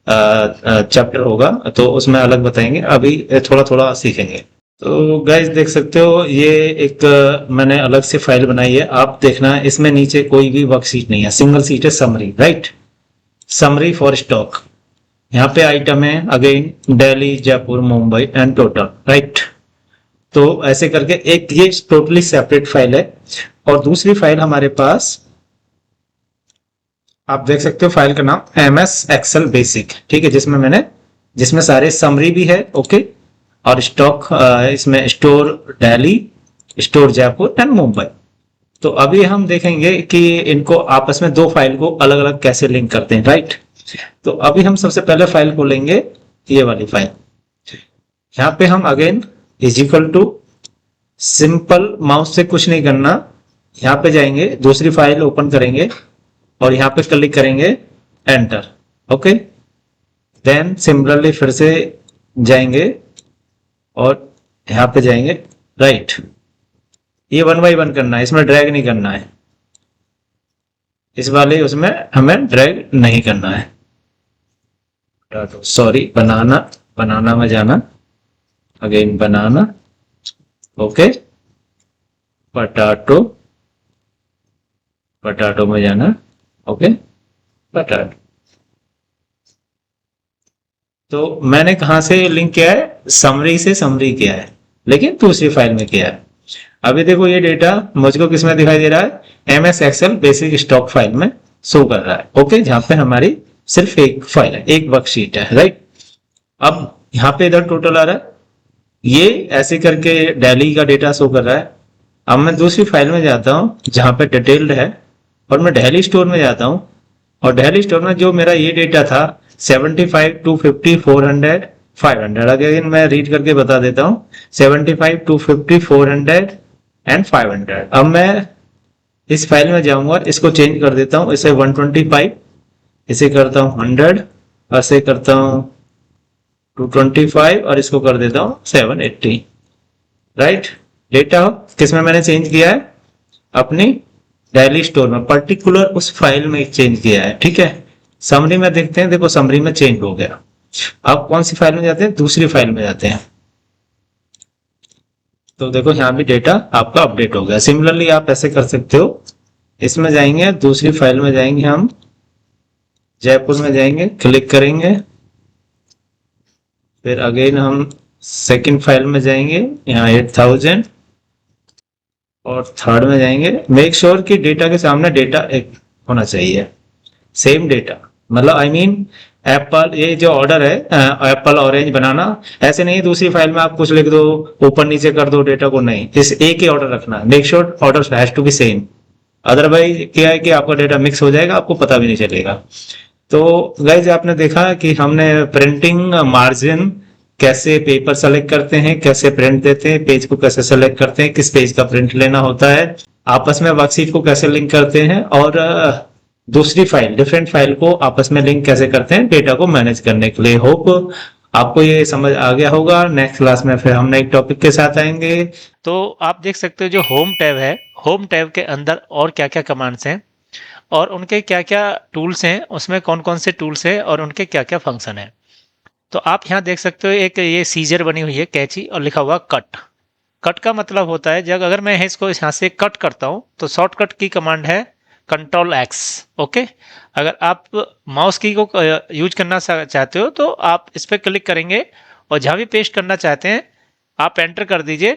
चैप्टर होगा, तो उसमें अलग बताएंगे, अभी थोड़ा थोड़ा सीखेंगे। तो गाइस देख सकते हो ये एक मैंने अलग से फाइल बनाई है, आप देखना इसमें नीचे कोई भी वर्कशीट नहीं है, सिंगल सीट है, summary, right, summary for stock. यहाँ पे आइटम है again Delhi, Jaipur, Mumbai and total, right. तो ऐसे करके एक ये टोटली सेपरेट फाइल है। और दूसरी फाइल हमारे पास आप देख सकते हो, फाइल का नाम MS एक्सेल बेसिक, ठीक है, जिसमें सारे समरी भी है, ओके, और स्टॉक इसमें store Delhi, store Jaipur and Mumbai. तो अभी हम देखेंगे कि इनको आपस में दो फाइल को अलग अलग कैसे लिंक करते हैं, राइट। तो अभी हम सबसे पहले फाइल को लेंगे, ये वाली फाइल। यहाँ पे हम again is equal to simple mouse से कुछ नहीं करना, यहाँ पे जाएंगे, दूसरी फाइल ओपन करेंगे और यहाँ पे क्लिक करेंगे एंटर। ओके, देन सिमिलरली फिर से जाएंगे और यहाँ पे जाएंगे राइट। ये 1 बाय 1 करना है, इसमें ड्रैग नहीं करना है, इस वाले उसमें हमें ड्रैग नहीं करना है। सॉरी, बनाना, बनाना में जाना, अगेन बनाना, ओके, पटाटो, पटाटो में जाना, ओके, पटाटो। तो मैंने कहा से लिंक किया है, समरी से समरी किया है, लेकिन दूसरी फाइल में किया है। अभी देखो ये डेटा मुझको किसमें दिखाई दे रहा है, MS Excel basic stock file में शो कर रहा है। ओके, जहां पे हमारी सिर्फ एक फाइल है, एक वर्कशीट है, राइट। अब यहाँ पे इधर टोटल आ रहा है, ये ऐसे करके डेली का डेटा शो कर रहा है। अब मैं दूसरी फाइल में जाता हूँ जहां पे डिटेल्ड है, और मैं डेली स्टोर में जाता हूँ, और डेली स्टोर में जो मेरा ये डेटा था 75, 250, 400, 500, अगेन मैं रीड करके बता देता हूँ, 75, 250, 400 एंड 500। अब मैं इस फाइल में जाऊंगा, इसको चेंज कर देता हूँ, इसे 125, इसे करता हूँ 100, और इसे करता हूँ 225, और इसको कर देता हूँ 780, राइट। डेटा किसमें मैंने चेंज किया है, अपनी डेली स्टोर में, पर्टिकुलर उस फाइल में चेंज किया है, ठीक है। समरी में देखते हैं, देखो समरी में चेंज हो गया। अब कौन सी फाइल में जाते हैं, दूसरी फाइल में जाते हैं, तो देखो यहाँ भी डेटा आपका अपडेट हो गया। सिमिलरली आप ऐसे कर सकते हो, इसमें जाएंगे, दूसरी फाइल में जाएंगे, हम जयपुर में जाएंगे, क्लिक करेंगे, फिर अगेन हम सेकंड फाइल में जाएंगे, यहाँ 8000, और थर्ड में जाएंगे। मेक श्योर कि डेटा के सामने डेटा एक होना चाहिए, सेम डेटा, मतलब आई मीन एप्पल, ये जो ऑर्डर है एप्पल ऑरेंज बनाना, ऐसे नहीं दूसरी फाइल में आप कुछ लिख दो, ऊपर नीचे कर दो डेटा को, नहीं, इस एक ही ऑर्डर रखना, make sure order has to be same. Otherwise क्या है कि आपका डेटा मिक्स हो जाएगा, आपको पता भी नहीं चलेगा। तो गाइज आपने देखा कि हमने प्रिंटिंग मार्जिन कैसे, पेपर सेलेक्ट करते हैं, कैसे प्रिंट देते हैं, पेज को कैसे सेलेक्ट करते हैं, किस पेज का प्रिंट लेना होता है, आपस में वर्कशीट को कैसे लिंक करते हैं, और दूसरी फाइल, डिफरेंट फाइल को आपस में लिंक कैसे करते हैं डेटा को मैनेज करने के लिए। होप आपको ये समझ आ गया होगा। नेक्स्ट क्लास में फिर हम नए टॉपिक के साथ आएंगे। तो आप देख सकते हो जो होम टैब है, होम टैब के अंदर और क्या क्या कमांड्स हैं और उनके क्या क्या टूल्स हैं, उसमें कौन कौन से टूल्स हैं और उनके क्या क्या फंक्शन है। तो आप यहाँ देख सकते हो एक ये सीजर बनी हुई है, कैची, और लिखा हुआ कट। कट का मतलब होता है जब अगर मैं इसको यहाँ से कट करता हूँ तो शॉर्टकट की कमांड है कंट्रोल एक्स। ओके, अगर आप माउस की को यूज करना चाहते हो तो आप इस पर क्लिक करेंगे और जहाँ भी पेस्ट करना चाहते हैं आप एंटर कर दीजिए,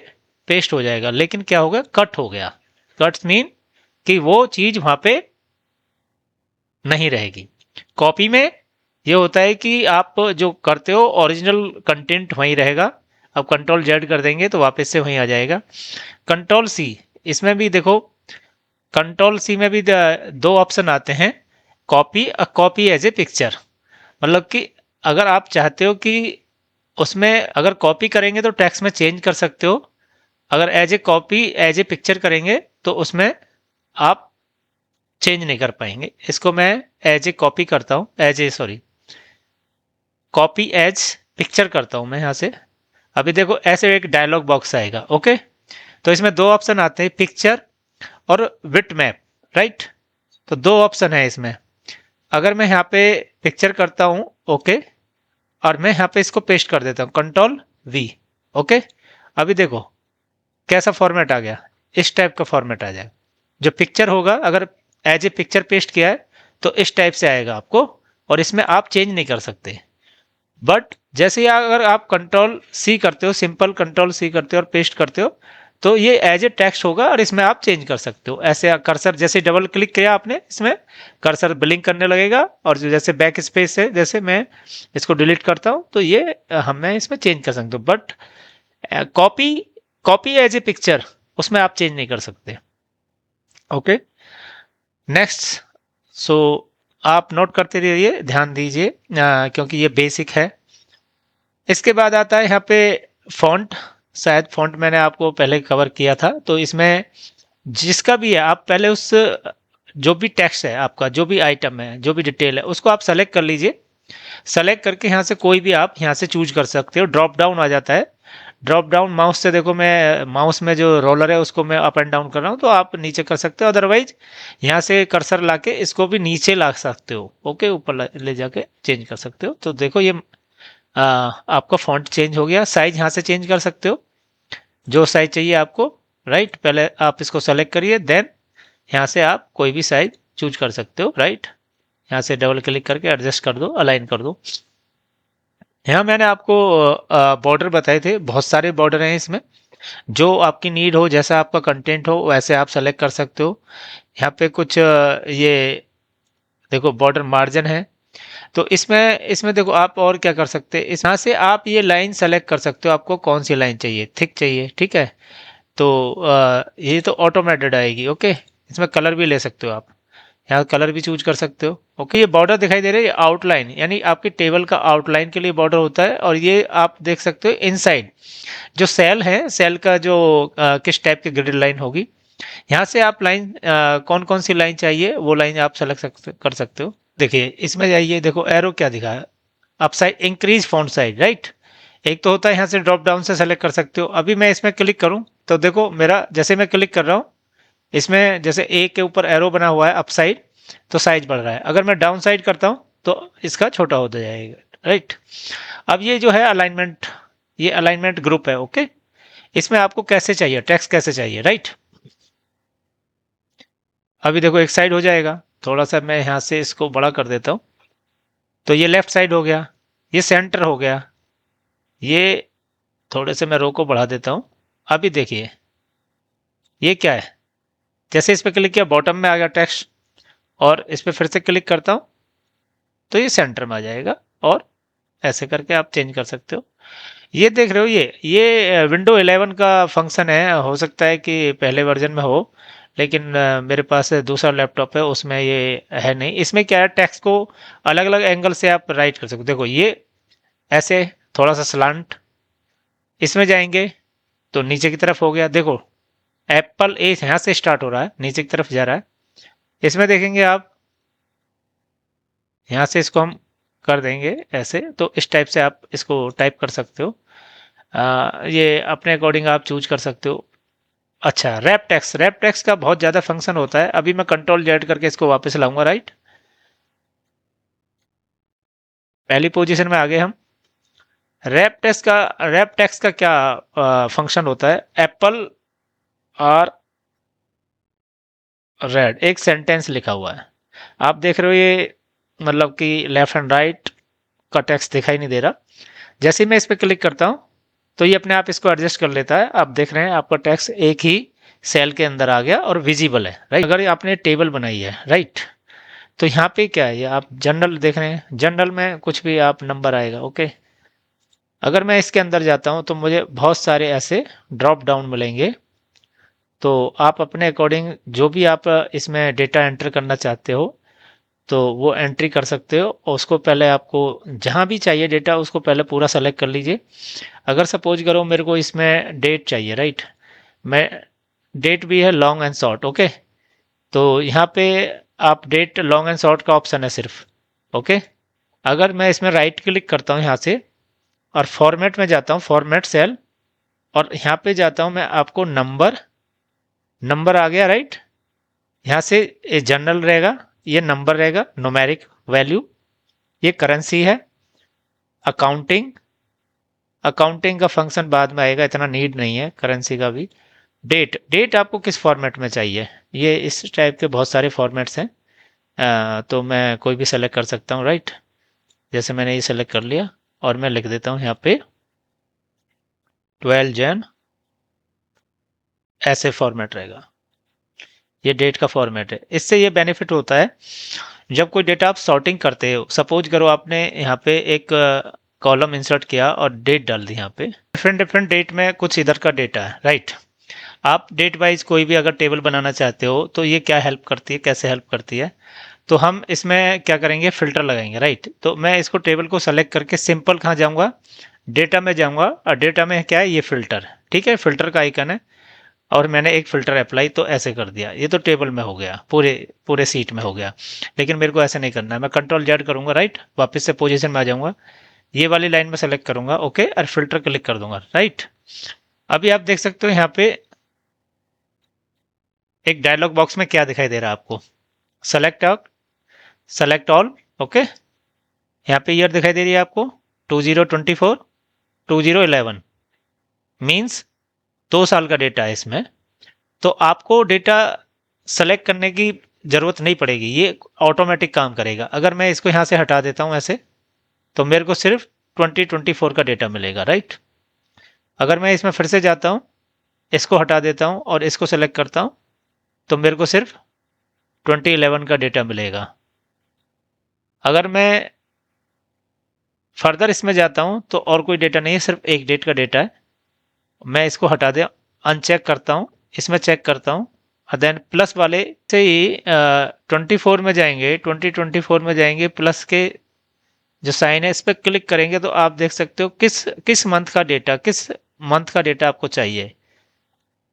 पेस्ट हो जाएगा। लेकिन क्या हो गया, कट हो गया। कट्स मीन कि वो चीज वहां पे नहीं रहेगी। कॉपी में ये होता है कि आप जो करते हो ओरिजिनल कंटेंट वहीं रहेगा। अब कंट्रोल जेड कर देंगे तो वापस से वहीं आ जाएगा। कंट्रोल सी, इसमें भी देखो, कंट्रोल सी में भी दो ऑप्शन आते हैं, copy, copy as a picture. मतलब कि अगर आप चाहते हो कि उसमें अगर कॉपी करेंगे तो टेक्स्ट में चेंज कर सकते हो, अगर as a copy as a picture करेंगे तो उसमें आप चेंज नहीं कर पाएंगे। इसको मैं एज ए कॉपी करता हूँ, as a sorry copy as picture करता हूँ मैं यहाँ से। अभी देखो ऐसे एक डायलॉग बॉक्स आएगा। ओके, तो इसमें दो ऑप्शन आते हैं, पिक्चर और विट मैप, राइट। तो दो ऑप्शन है इसमें। अगर मैं यहाँ पे पिक्चर करता हूँ, ओके, और मैं यहाँ पे इसको पेस्ट कर देता हूँ, कंट्रोल वी। ओके, अभी देखो कैसा फॉर्मेट आ गया, इस टाइप का फॉर्मेट आ जाएगा। जो पिक्चर होगा अगर एज ए पिक्चर पेस्ट किया है तो इस टाइप से आएगा आपको, और इसमें आप चेंज नहीं कर सकते। बट जैसे ही अगर आप कंट्रोल सी करते हो, सिंपल कंट्रोल सी करते हो और पेस्ट करते हो, तो ये एज ए टेक्स्ट होगा और इसमें आप चेंज कर सकते हो। ऐसे कर्सर जैसे डबल क्लिक किया आपने, इसमें कर्सर ब्लिंक करने लगेगा, और जो जैसे बैक स्पेस है, जैसे मैं इसको डिलीट करता हूँ तो ये मैं इसमें चेंज कर सकता हूँ। But copy, copy as a picture, उसमें आप चेंज नहीं कर सकते। ओके, नेक्स्ट, सो आप नोट करते रहिए, ध्यान दीजिए क्योंकि ये बेसिक है। इसके बाद आता है यहाँ पे फॉन्ट।
शायद फ़ॉन्ट मैंने आपको पहले कवर किया था। तो इसमें जिसका भी है, आप पहले उस जो भी टेक्स्ट है आपका, जो भी आइटम है, जो भी डिटेल है, उसको आप सेलेक्ट कर लीजिए। सेलेक्ट करके यहाँ से कोई भी आप यहाँ से चूज कर सकते हो। ड्रॉप डाउन आ जाता है। ड्रॉप डाउन माउस से, देखो मैं माउस में जो रोलर है उसको मैं अप एंड डाउन कर रहा हूँ, तो आप नीचे कर सकते हो। अदरवाइज यहाँ से कर्सर लाके इसको भी नीचे ला सकते हो। ओके, ऊपर ले जाके चेंज कर सकते हो। तो देखो ये आपका फॉन्ट चेंज हो गया। साइज यहाँ से चेंज कर सकते हो, जो साइज चाहिए आपको। राइट, पहले आप इसको सेलेक्ट करिए, देन यहाँ से आप कोई भी साइज चूज कर सकते हो। राइट, यहाँ से डबल क्लिक करके एडजस्ट कर दो, अलाइन कर दो। यहाँ मैंने आपको बॉर्डर बताए थे, बहुत सारे बॉर्डर हैं इसमें। जो आपकी नीड हो, जैसा आपका कंटेंट हो, वैसे आप सेलेक्ट कर सकते हो। यहाँ पे कुछ ये देखो बॉर्डर मार्जिन है। तो इसमें इसमें देखो आप और क्या कर सकते हैं, इस यहाँ से आप ये लाइन सेलेक्ट कर सकते हो, आपको कौन सी लाइन चाहिए, थिक चाहिए, ठीक है। तो ये तो ऑटोमेटेड आएगी। ओके, इसमें कलर भी ले सकते हो आप, यहाँ कलर भी चूज कर सकते हो। ओके, ये बॉर्डर दिखाई दे रहा है, ये आउटलाइन, यानी आपकी टेबल का आउटलाइन के लिए बॉर्डर होता है। और ये आप देख सकते हो इनसाइड जो सेल है, सेल का जो किस टाइप की ग्रिड लाइन होगी। यहाँ से आप लाइन कौन कौन सी लाइन चाहिए वो लाइन आप सेलेक्ट कर सकते हो। देखिए इसमें जाइए, देखो एरो क्या दिखा है, up side increase font size. Right, एक तो होता है यहाँ से ड्रॉप डाउन से सेलेक्ट कर सकते हो। अभी मैं इसमें क्लिक करूँ तो देखो मेरा, जैसे मैं क्लिक कर रहा हूँ इसमें, जैसे ए के ऊपर एरो बना हुआ है अप साइड, तो साइज बढ़ रहा है। अगर मैं डाउन साइड करता हूँ तो इसका छोटा होता जाएगा। राइट, अब ये जो है अलाइनमेंट, ये अलाइनमेंट ग्रुप है। ओके, इसमें आपको कैसे चाहिए, टेक्स्ट कैसे चाहिए। राइट, अभी देखो एक साइड हो जाएगा, थोड़ा सा मैं यहाँ से इसको बड़ा कर देता हूँ, तो ये लेफ्ट साइड हो गया, ये सेंटर हो गया, ये थोड़े से मैं रो को बढ़ा देता हूँ। अभी देखिए ये क्या है, जैसे इस पर क्लिक किया बॉटम में आ गया टेक्स्ट, और इस पर फिर से क्लिक करता हूँ तो ये सेंटर में आ जाएगा। और ऐसे करके आप चेंज कर सकते हो। ये देख रहे हो, ये विंडो 11 का फंक्शन है, हो सकता है कि पहले वर्जन में हो, लेकिन मेरे पास दूसरा लैपटॉप है उसमें ये है नहीं। इसमें क्या है, टेक्स्ट को अलग अलग एंगल से आप राइट कर सकते हो। देखो ये ऐसे थोड़ा सा स्लांट, इसमें जाएंगे तो नीचे की तरफ हो गया। देखो एप्पल ए यहाँ से स्टार्ट हो रहा है, नीचे की तरफ जा रहा है। इसमें देखेंगे आप, यहाँ से इसको हम कर देंगे ऐसे, तो इस टाइप से आप इसको टाइप कर सकते हो। ये अपने अकॉर्डिंग आप चूज कर सकते हो। अच्छा, रैप टेक्स्ट का बहुत ज़्यादा फंक्शन होता है। अभी मैं कंट्रोल जेड करके इसको वापस लाऊंगा। राइट, पहली पोजीशन में आ गए हम। रैप टेक्स्ट का क्या फंक्शन होता है, एप्पल और रेड एक सेंटेंस लिखा हुआ है, आप देख रहे हो ये, मतलब कि लेफ्ट एंड राइट का टेक्स्ट दिखाई नहीं दे रहा। जैसे ही मैं इस पर क्लिक करता हूँ तो ये अपने आप इसको एडजस्ट कर लेता है। आप देख रहे हैं आपका टेक्स्ट एक ही सेल के अंदर आ गया और विजिबल है। राइट, अगर आपने टेबल बनाई है, राइट, तो यहाँ पे क्या है, ये आप जनरल देख रहे हैं, जनरल में कुछ भी आप नंबर आएगा। ओके, अगर मैं इसके अंदर जाता हूँ तो मुझे बहुत सारे ऐसे ड्रॉप डाउन मिलेंगे। तो आप अपने अकॉर्डिंग जो भी आप इसमें डेटा एंटर करना चाहते हो तो वो एंट्री कर सकते हो। और उसको पहले आपको जहाँ भी चाहिए डेटा, उसको पहले पूरा सेलेक्ट कर लीजिए। अगर सपोज करो मेरे को इसमें डेट चाहिए, राइट, मैं डेट भी है लॉन्ग एंड शॉर्ट। ओके, तो यहाँ पे आप डेट लॉन्ग एंड शॉर्ट का ऑप्शन है सिर्फ। ओके, अगर मैं इसमें राइट क्लिक करता हूँ यहाँ से और फॉर्मेट में जाता हूँ, फॉर्मेट सेल, और यहाँ पे जाता हूँ मैं, आपको नंबर, नंबर आ गया। राइट, यहाँ से ये जनरल रहेगा, ये नंबर रहेगा, न्यूमेरिक वैल्यू, ये करेंसी है, अकाउंटिंग, अकाउंटिंग का फंक्शन बाद में आएगा, इतना नीड नहीं है करेंसी का भी। डेट, डेट आपको किस फॉर्मेट में चाहिए, ये इस टाइप के बहुत सारे फॉर्मेट्स हैं। तो मैं कोई भी सेलेक्ट कर सकता हूँ। राइट, जैसे मैंने ये सेलेक्ट कर लिया और मैं लिख देता हूँ यहाँ पे 12 जन, ऐसे फॉर्मेट रहेगा, ये डेट का फॉर्मेट है। इससे ये बेनिफिट होता है, जब कोई डेटा आप सॉर्टिंग करते हो, सपोज करो आपने यहाँ पे एक कॉलम इंसर्ट किया और डेट डाल दी, यहाँ पे डिफरेंट डिफरेंट डेट में कुछ इधर का डेटा है। राइट, आप डेट वाइज कोई भी अगर टेबल बनाना चाहते हो तो ये क्या हेल्प करती है, कैसे हेल्प करती है, तो हम इसमें क्या करेंगे, फिल्टर लगाएंगे। राइट, तो मैं इसको टेबल को सेलेक्ट करके सिंपल कहाँ जाऊँगा, डेटा में जाऊंगा और डेटा में क्या है, ये फिल्टर, ठीक है, फिल्टर का आइकन है और मैंने एक फिल्टर अप्लाई तो ऐसे कर दिया। ये तो टेबल में हो गया, पूरे पूरे सीट में हो गया। लेकिन मेरे को ऐसे नहीं करना है, मैं कंट्रोल जेड करूंगा, राइट, वापस से पोजीशन में आ जाऊंगा, ये वाली लाइन में सेलेक्ट करूंगा, ओके, और फिल्टर क्लिक कर दूंगा, राइट। अभी आप देख सकते हो यहाँ पे एक डायलॉग बॉक्स में क्या दिखाई दे रहा है आपको, सेलेक्ट ऑल, ओके। यहाँ पे ईयर दिखाई दे रही है आपको 2024 2011, मीन्स 2 साल का डेटा है इसमें। तो आपको डेटा सेलेक्ट करने की जरूरत नहीं पड़ेगी, ये ऑटोमेटिक काम करेगा। अगर मैं इसको यहाँ से हटा देता हूँ ऐसे, तो मेरे को सिर्फ 2024 का डेटा मिलेगा, राइट। अगर मैं इसमें फिर से जाता हूँ, इसको हटा देता हूँ और इसको सेलेक्ट करता हूँ, तो मेरे को सिर्फ 2011 का डेटा मिलेगा। अगर मैं फर्दर इसमें जाता हूँ तो और कोई डेटा नहीं है, सिर्फ एक डेट का डेटा है। मैं इसको हटा दे, अनचेक करता हूँ, इसमें चेक करता हूँ, देन प्लस वाले से ही 24 में जाएंगे, 2024 में जाएंगे, प्लस के जो साइन है इस पर क्लिक करेंगे तो आप देख सकते हो किस मंथ का डेटा आपको चाहिए,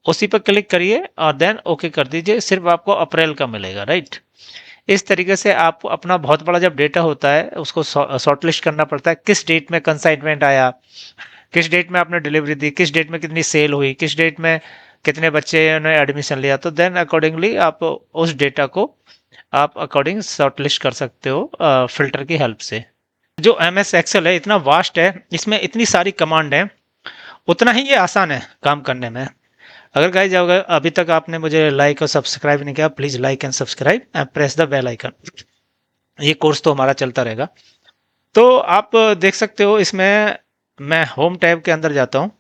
उसी पर क्लिक करिए और देन ओके कर दीजिए, सिर्फ आपको अप्रैल का मिलेगा, राइट। इस तरीके से आप अपना बहुत बड़ा जब डेटा होता है उसको शॉर्टलिस्ट करना पड़ता है, किस डेट में कंसाइनमेंट आया, किस डेट में आपने डिलीवरी दी, किस डेट में कितनी सेल हुई, किस डेट में कितने बच्चे ने एडमिशन लिया, तो देन अकॉर्डिंगली आप उस डेटा को आप अकॉर्डिंग शॉर्टलिस्ट कर सकते हो फिल्टर की हेल्प से। जो MS एक्सेल है इतना वास्ट है, इसमें इतनी सारी कमांड है, उतना ही ये आसान है काम करने में। अगर गाइस अगर अभी तक आपने मुझे लाइक और सब्सक्राइब नहीं किया, please like and subscribe and press the bell icon. ये कोर्स तो हमारा चलता रहेगा। तो आप देख सकते हो इसमें मैं होम टैब के अंदर जाता हूँ।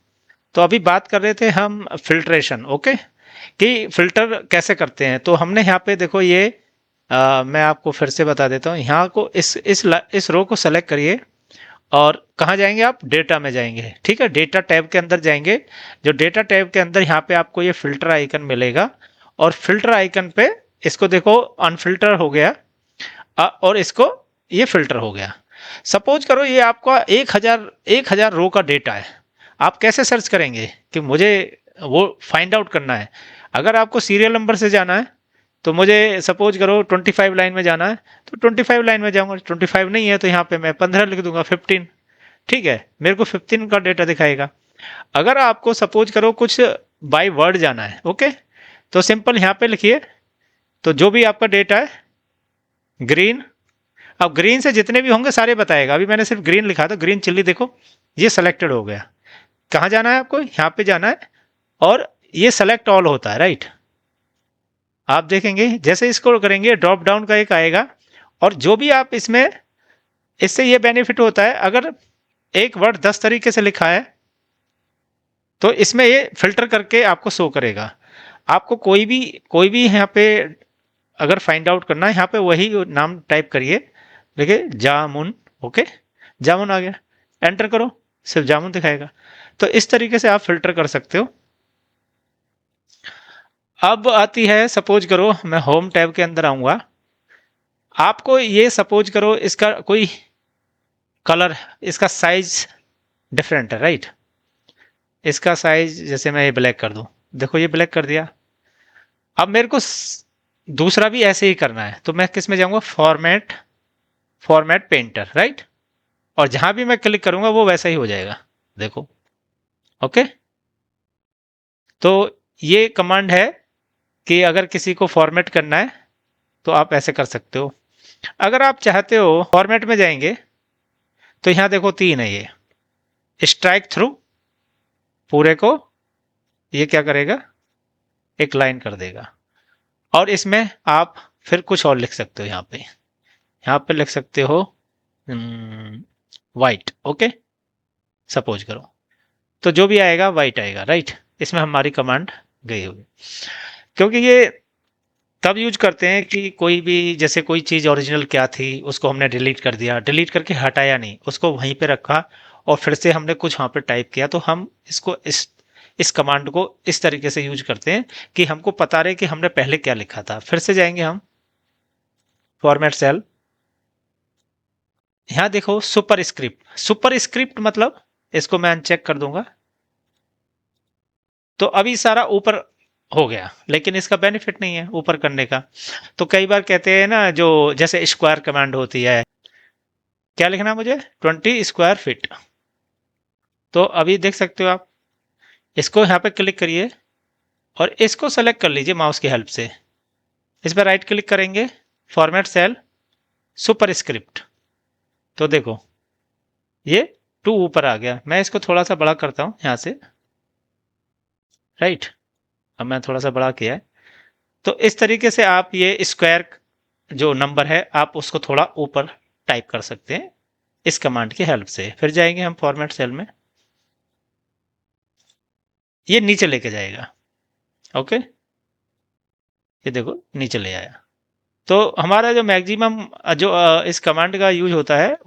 तो अभी बात कर रहे थे हम फिल्ट्रेशन, ओके, कि फिल्टर कैसे करते हैं। तो हमने यहाँ पे देखो ये मैं आपको फिर से बता देता हूँ, यहाँ को इस रो को सेलेक्ट करिए और कहाँ जाएंगे आप, डेटा में जाएंगे, ठीक है, डेटा टैब के अंदर जाएंगे। जो डेटा टैब के अंदर यहाँ पे आपको ये फिल्टर आइकन मिलेगा और फिल्टर आइकन पे इसको देखो अनफिल्टर हो गया और इसको ये फिल्टर हो गया। सपोज करो ये आपका 1000 रो का डेटा है, आप कैसे सर्च करेंगे कि मुझे वो फाइंड आउट करना है। अगर आपको सीरियल नंबर से जाना है तो मुझे सपोज करो 25 लाइन में जाना है, तो 25 लाइन में जाऊंगा, 25 नहीं है तो यहाँ पे मैं 15 लिख दूंगा, 15, ठीक है, मेरे को 15 का डेटा दिखाएगा। अगर आपको सपोज करो कुछ बाय वर्ड जाना है, ओके, तो सिंपल यहाँ पे लिखिए, तो जो भी आपका डेटा है ग्रीन, अब ग्रीन से जितने भी होंगे सारे बताएगा। अभी मैंने सिर्फ ग्रीन लिखा था, ग्रीन चिल्ली, देखो ये सेलेक्टेड हो गया। कहाँ जाना है आपको, यहाँ पे जाना है और ये सेलेक्ट ऑल होता है, राइट। आप देखेंगे जैसे इसको करेंगे ड्रॉप डाउन का एक आएगा और जो भी आप इसमें, इससे ये बेनिफिट होता है अगर एक वर्ड 10 तरीके से लिखा है तो इसमें ये फिल्टर करके आपको शो करेगा। आपको कोई भी यहाँ पे अगर फाइंड आउट करना है, यहाँ पे वही नाम टाइप करिए, देखिए जामुन, ओके, जामुन आ गया, एंटर करो, सिर्फ जामुन दिखाएगा। तो इस तरीके से आप फिल्टर कर सकते हो। अब आती है, सपोज करो मैं होम टैब के अंदर आऊंगा, आपको ये सपोज करो इसका कोई कलर, इसका साइज डिफरेंट है, राइट। इसका साइज जैसे मैं ये ब्लैक कर दूं, देखो ये ब्लैक कर दिया। अब मेरे को दूसरा भी ऐसे ही करना है, तो मैं किस में जाऊंगा, फॉर्मेट पेंटर, राइट, और जहां भी मैं क्लिक करूंगा वो वैसा ही हो जाएगा, देखो, ओके। तो ये कमांड है कि अगर किसी को फॉर्मेट करना है तो आप ऐसे कर सकते हो। अगर आप चाहते हो फॉर्मेट में जाएंगे तो यहां देखो 3 है, ये स्ट्राइक थ्रू, पूरे को ये क्या करेगा, एक लाइन कर देगा। और इसमें आप फिर कुछ और लिख सकते हो, यहाँ पे लिख सकते हो वाइट, ओके, सपोज करो, तो जो भी आएगा वाइट आएगा, राइट। इसमें हमारी कमांड गई होगी। क्योंकि ये तब यूज करते हैं कि कोई भी, जैसे कोई चीज ओरिजिनल क्या थी उसको हमने डिलीट कर दिया, डिलीट करके हटाया नहीं, उसको वहीं पे रखा और फिर से हमने कुछ वहां पे टाइप किया, तो हम इसको इस कमांड को इस तरीके से यूज करते हैं कि हमको पता रहे कि हमने पहले क्या लिखा था। फिर से जाएंगे हम फॉर्मेट सेल, यहां देखो सुपर स्क्रिप्ट मतलब इसको मैं अनचेक कर दूंगा। तो अभी सारा ऊपर हो गया, लेकिन इसका बेनिफिट नहीं है ऊपर करने का। तो कई बार कहते हैं ना, जो जैसे स्क्वायर कमांड होती है, क्या लिखना है मुझे, 20 स्क्वायर फीट। तो अभी देख सकते हो आप, इसको यहाँ पे क्लिक करिए और इसको सेलेक्ट कर लीजिए माउस की हेल्प से। इस पर राइट क्लिक करेंगे, फॉर्मेट सेल, सुपर स्क्रिप्ट। तो देखो ये 2 ऊपर आ गया। मैं इसको थोड़ा सा बड़ा करता हूँ यहाँ से, राइट। अब मैं थोड़ा सा बड़ा किया है। तो इस तरीके से आप ये स्क्वायर जो नंबर है आप उसको थोड़ा ऊपर टाइप कर सकते हैं इस कमांड की हेल्प से। फिर जाएंगे हम फॉर्मेट सेल में, ये नीचे लेके जाएगा। ओके, ये देखो नीचे ले आया। तो हमारा जो मैक्सिमम जो इस कमांड का यूज होता है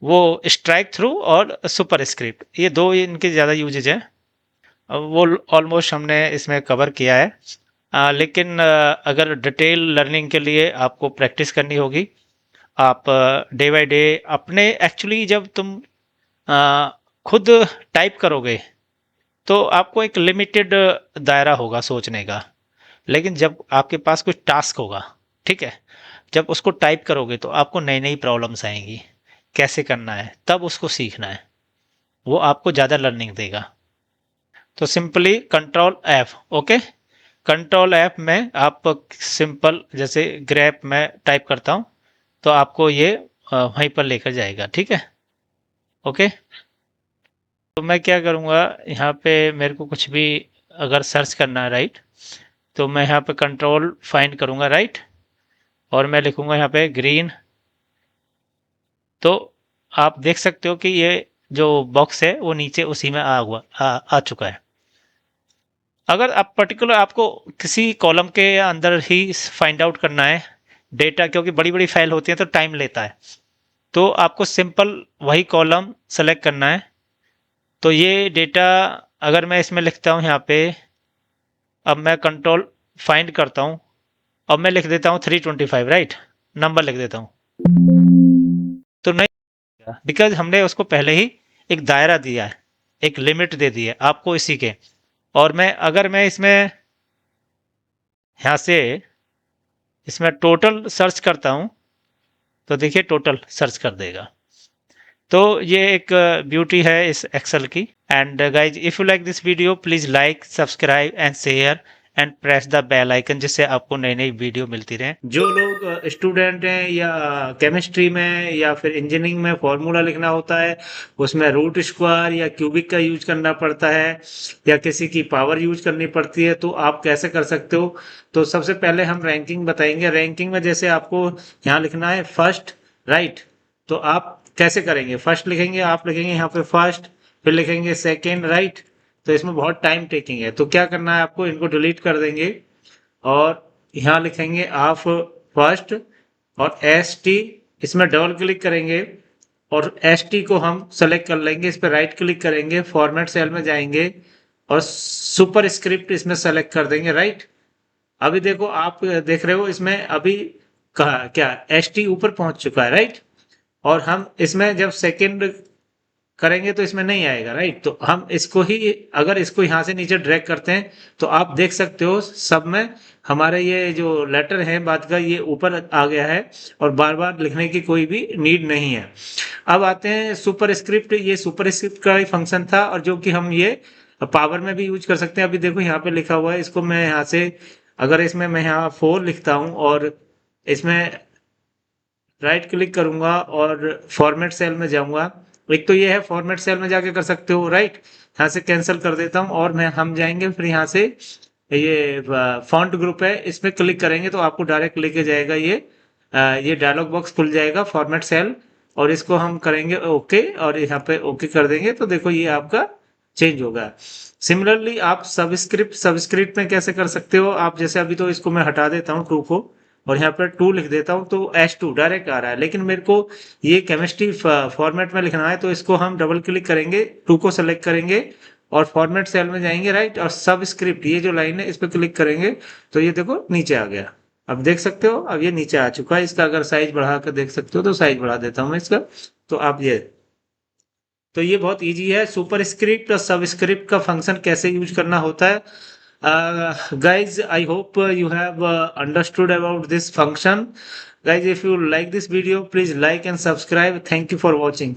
वो स्ट्राइक थ्रू और सुपर स्क्रिप्ट, ये दो इनके ज़्यादा यूजेज हैं। वो ऑलमोस्ट हमने इसमें कवर किया है। लेकिन अगर डिटेल लर्निंग के लिए आपको प्रैक्टिस करनी होगी। आप डे बाय डे अपने, एक्चुअली जब तुम अ, खुद टाइप करोगे तो आपको एक लिमिटेड दायरा होगा सोचने का। लेकिन जब आपके पास कुछ टास्क होगा, ठीक है, जब उसको टाइप करोगे तो आपको नई नई प्रॉब्लम्स आएंगी, कैसे करना है, तब उसको सीखना है। वो आपको ज़्यादा लर्निंग देगा। तो simply control F, okay, control F में आप सिंपल जैसे ग्रेप में टाइप करता हूँ तो आपको ये वहीं पर लेकर जाएगा, ठीक है। ओके, तो मैं क्या करूँगा, यहाँ पे मेरे को कुछ भी अगर सर्च करना है, राइट, तो मैं यहाँ पे कंट्रोल फाइंड करूँगा, राइट, और मैं लिखूँगा यहाँ पे ग्रीन। तो आप देख सकते हो कि ये जो बॉक्स है वो नीचे उसी में आ चुका है। अगर आप पर्टिकुलर आपको किसी कॉलम के अंदर ही फाइंड आउट करना है डेटा, क्योंकि बड़ी बड़ी फाइल होती है तो टाइम लेता है, तो आपको सिंपल वही कॉलम सेलेक्ट करना है। तो ये डेटा अगर मैं इसमें लिखता हूँ यहाँ पे, अब मैं कंट्रोल फाइंड करता हूँ, अब मैं लिख देता हूँ 325, राइट, नंबर लिख देता हूँ, तो नहीं, बिकॉज हमने उसको पहले ही एक दायरा दिया है, एक लिमिट दे दी है आपको इसी के। और मैं अगर मैं इसमें यहाँ से इसमें टोटल सर्च करता हूँ तो देखिए टोटल सर्च कर देगा। तो ये एक ब्यूटी है इस एक्सेल की। And guys, if you like this video please like, subscribe and share and press the bell icon, जिससे आपको नई नई वीडियो मिलती रहे। जो लोग स्टूडेंट हैं या केमिस्ट्री में या फिर इंजीनियरिंग में फॉर्मूला लिखना होता है, उसमें रूट स्क्वायर या क्यूबिक का यूज करना पड़ता है या किसी की पावर यूज करनी पड़ती है, तो आप कैसे कर सकते हो। तो सबसे पहले हम रैंकिंग बताएंगे। रैंकिंग में जैसे आपको यहाँ लिखना है फर्स्ट, राइट, तो आप कैसे करेंगे, फर्स्ट लिखेंगे, आप लिखेंगे यहाँ पे फर्स्ट, फिर लिखेंगे सेकेंड, राइट। तो इसमें बहुत टाइम टेकिंग है, तो क्या करना है आपको, इनको डिलीट कर देंगे और यहाँ लिखेंगे आप फर्स्ट और एस टी, इसमें डबल क्लिक करेंगे और एस टी को हम सेलेक्ट कर लेंगे, इस पर राइट क्लिक करेंगे, फॉर्मेट सेल में जाएंगे और सुपर स्क्रिप्ट इसमें सेलेक्ट कर देंगे, राइट। अभी देखो आप देख रहे हो इसमें अभी कहा क्या, एस टी ऊपर पहुंच चुका है, राइट। और हम इसमें जब सेकंड करेंगे तो इसमें नहीं आएगा, राइट। तो हम इसको ही, अगर इसको यहाँ से नीचे ड्रैग करते हैं तो आप देख सकते हो सब में हमारे ये जो लेटर है बात का ये ऊपर आ गया है और बार बार लिखने की कोई भी नीड नहीं है। अब आते हैं सुपर स्क्रिप्ट। ये सुपर स्क्रिप्ट का ही फंक्शन था और जो कि हम ये पावर में भी यूज कर सकते हैं। अभी देखो यहाँ पे लिखा हुआ है, इसको मैं यहाँ से, अगर इसमें मैं यहाँ 4 लिखता हूँ और इसमें राइट क्लिक करूंगा और फॉर्मेट सेल में जाऊंगा, एक तो ये है फॉर्मेट सेल में जाके कर सकते हो, राइट। यहाँ से कैंसिल कर देता हूँ और मैं हम जाएंगे फिर यहाँ से ये फॉन्ट ग्रुप है, इसमें क्लिक करेंगे तो आपको डायरेक्ट लेके जाएगा ये डायलॉग बॉक्स खुल जाएगा फॉर्मेट सेल, और इसको हम करेंगे ओके और यहाँ पे ओके कर देंगे तो देखो ये आपका चेंज होगा। सिमिलरली आप सबस्क्रिप्ट में कैसे कर सकते हो आप, जैसे अभी तो इसको मैं हटा देता हूँ 2 को और यहाँ पर 2 लिख देता हूँ तो H2 डायरेक्ट आ रहा है, लेकिन मेरे को ये केमिस्ट्री फॉर्मेट में लिखना है तो इसको हम डबल क्लिक करेंगे, 2 को सेलेक्ट करेंगे और फॉर्मेट सेल में जाएंगे, राइट, और सब स्क्रिप्ट ये जो लाइन है इस पर क्लिक करेंगे तो ये देखो नीचे आ गया। अब देख सकते हो अब ये नीचे आ चुका है। इसका अगर साइज बढ़ा कर देख सकते हो तो साइज बढ़ा देता हूँ मैं इसका, तो आप ये
तो ये बहुत इजी है। सुपर स्क्रिप्ट और सबस्क्रिप्ट का फंक्शन कैसे यूज करना होता है। Guys, I hope you have understood about this function. Guys, if you like this video, please like and subscribe. Thank you for watching.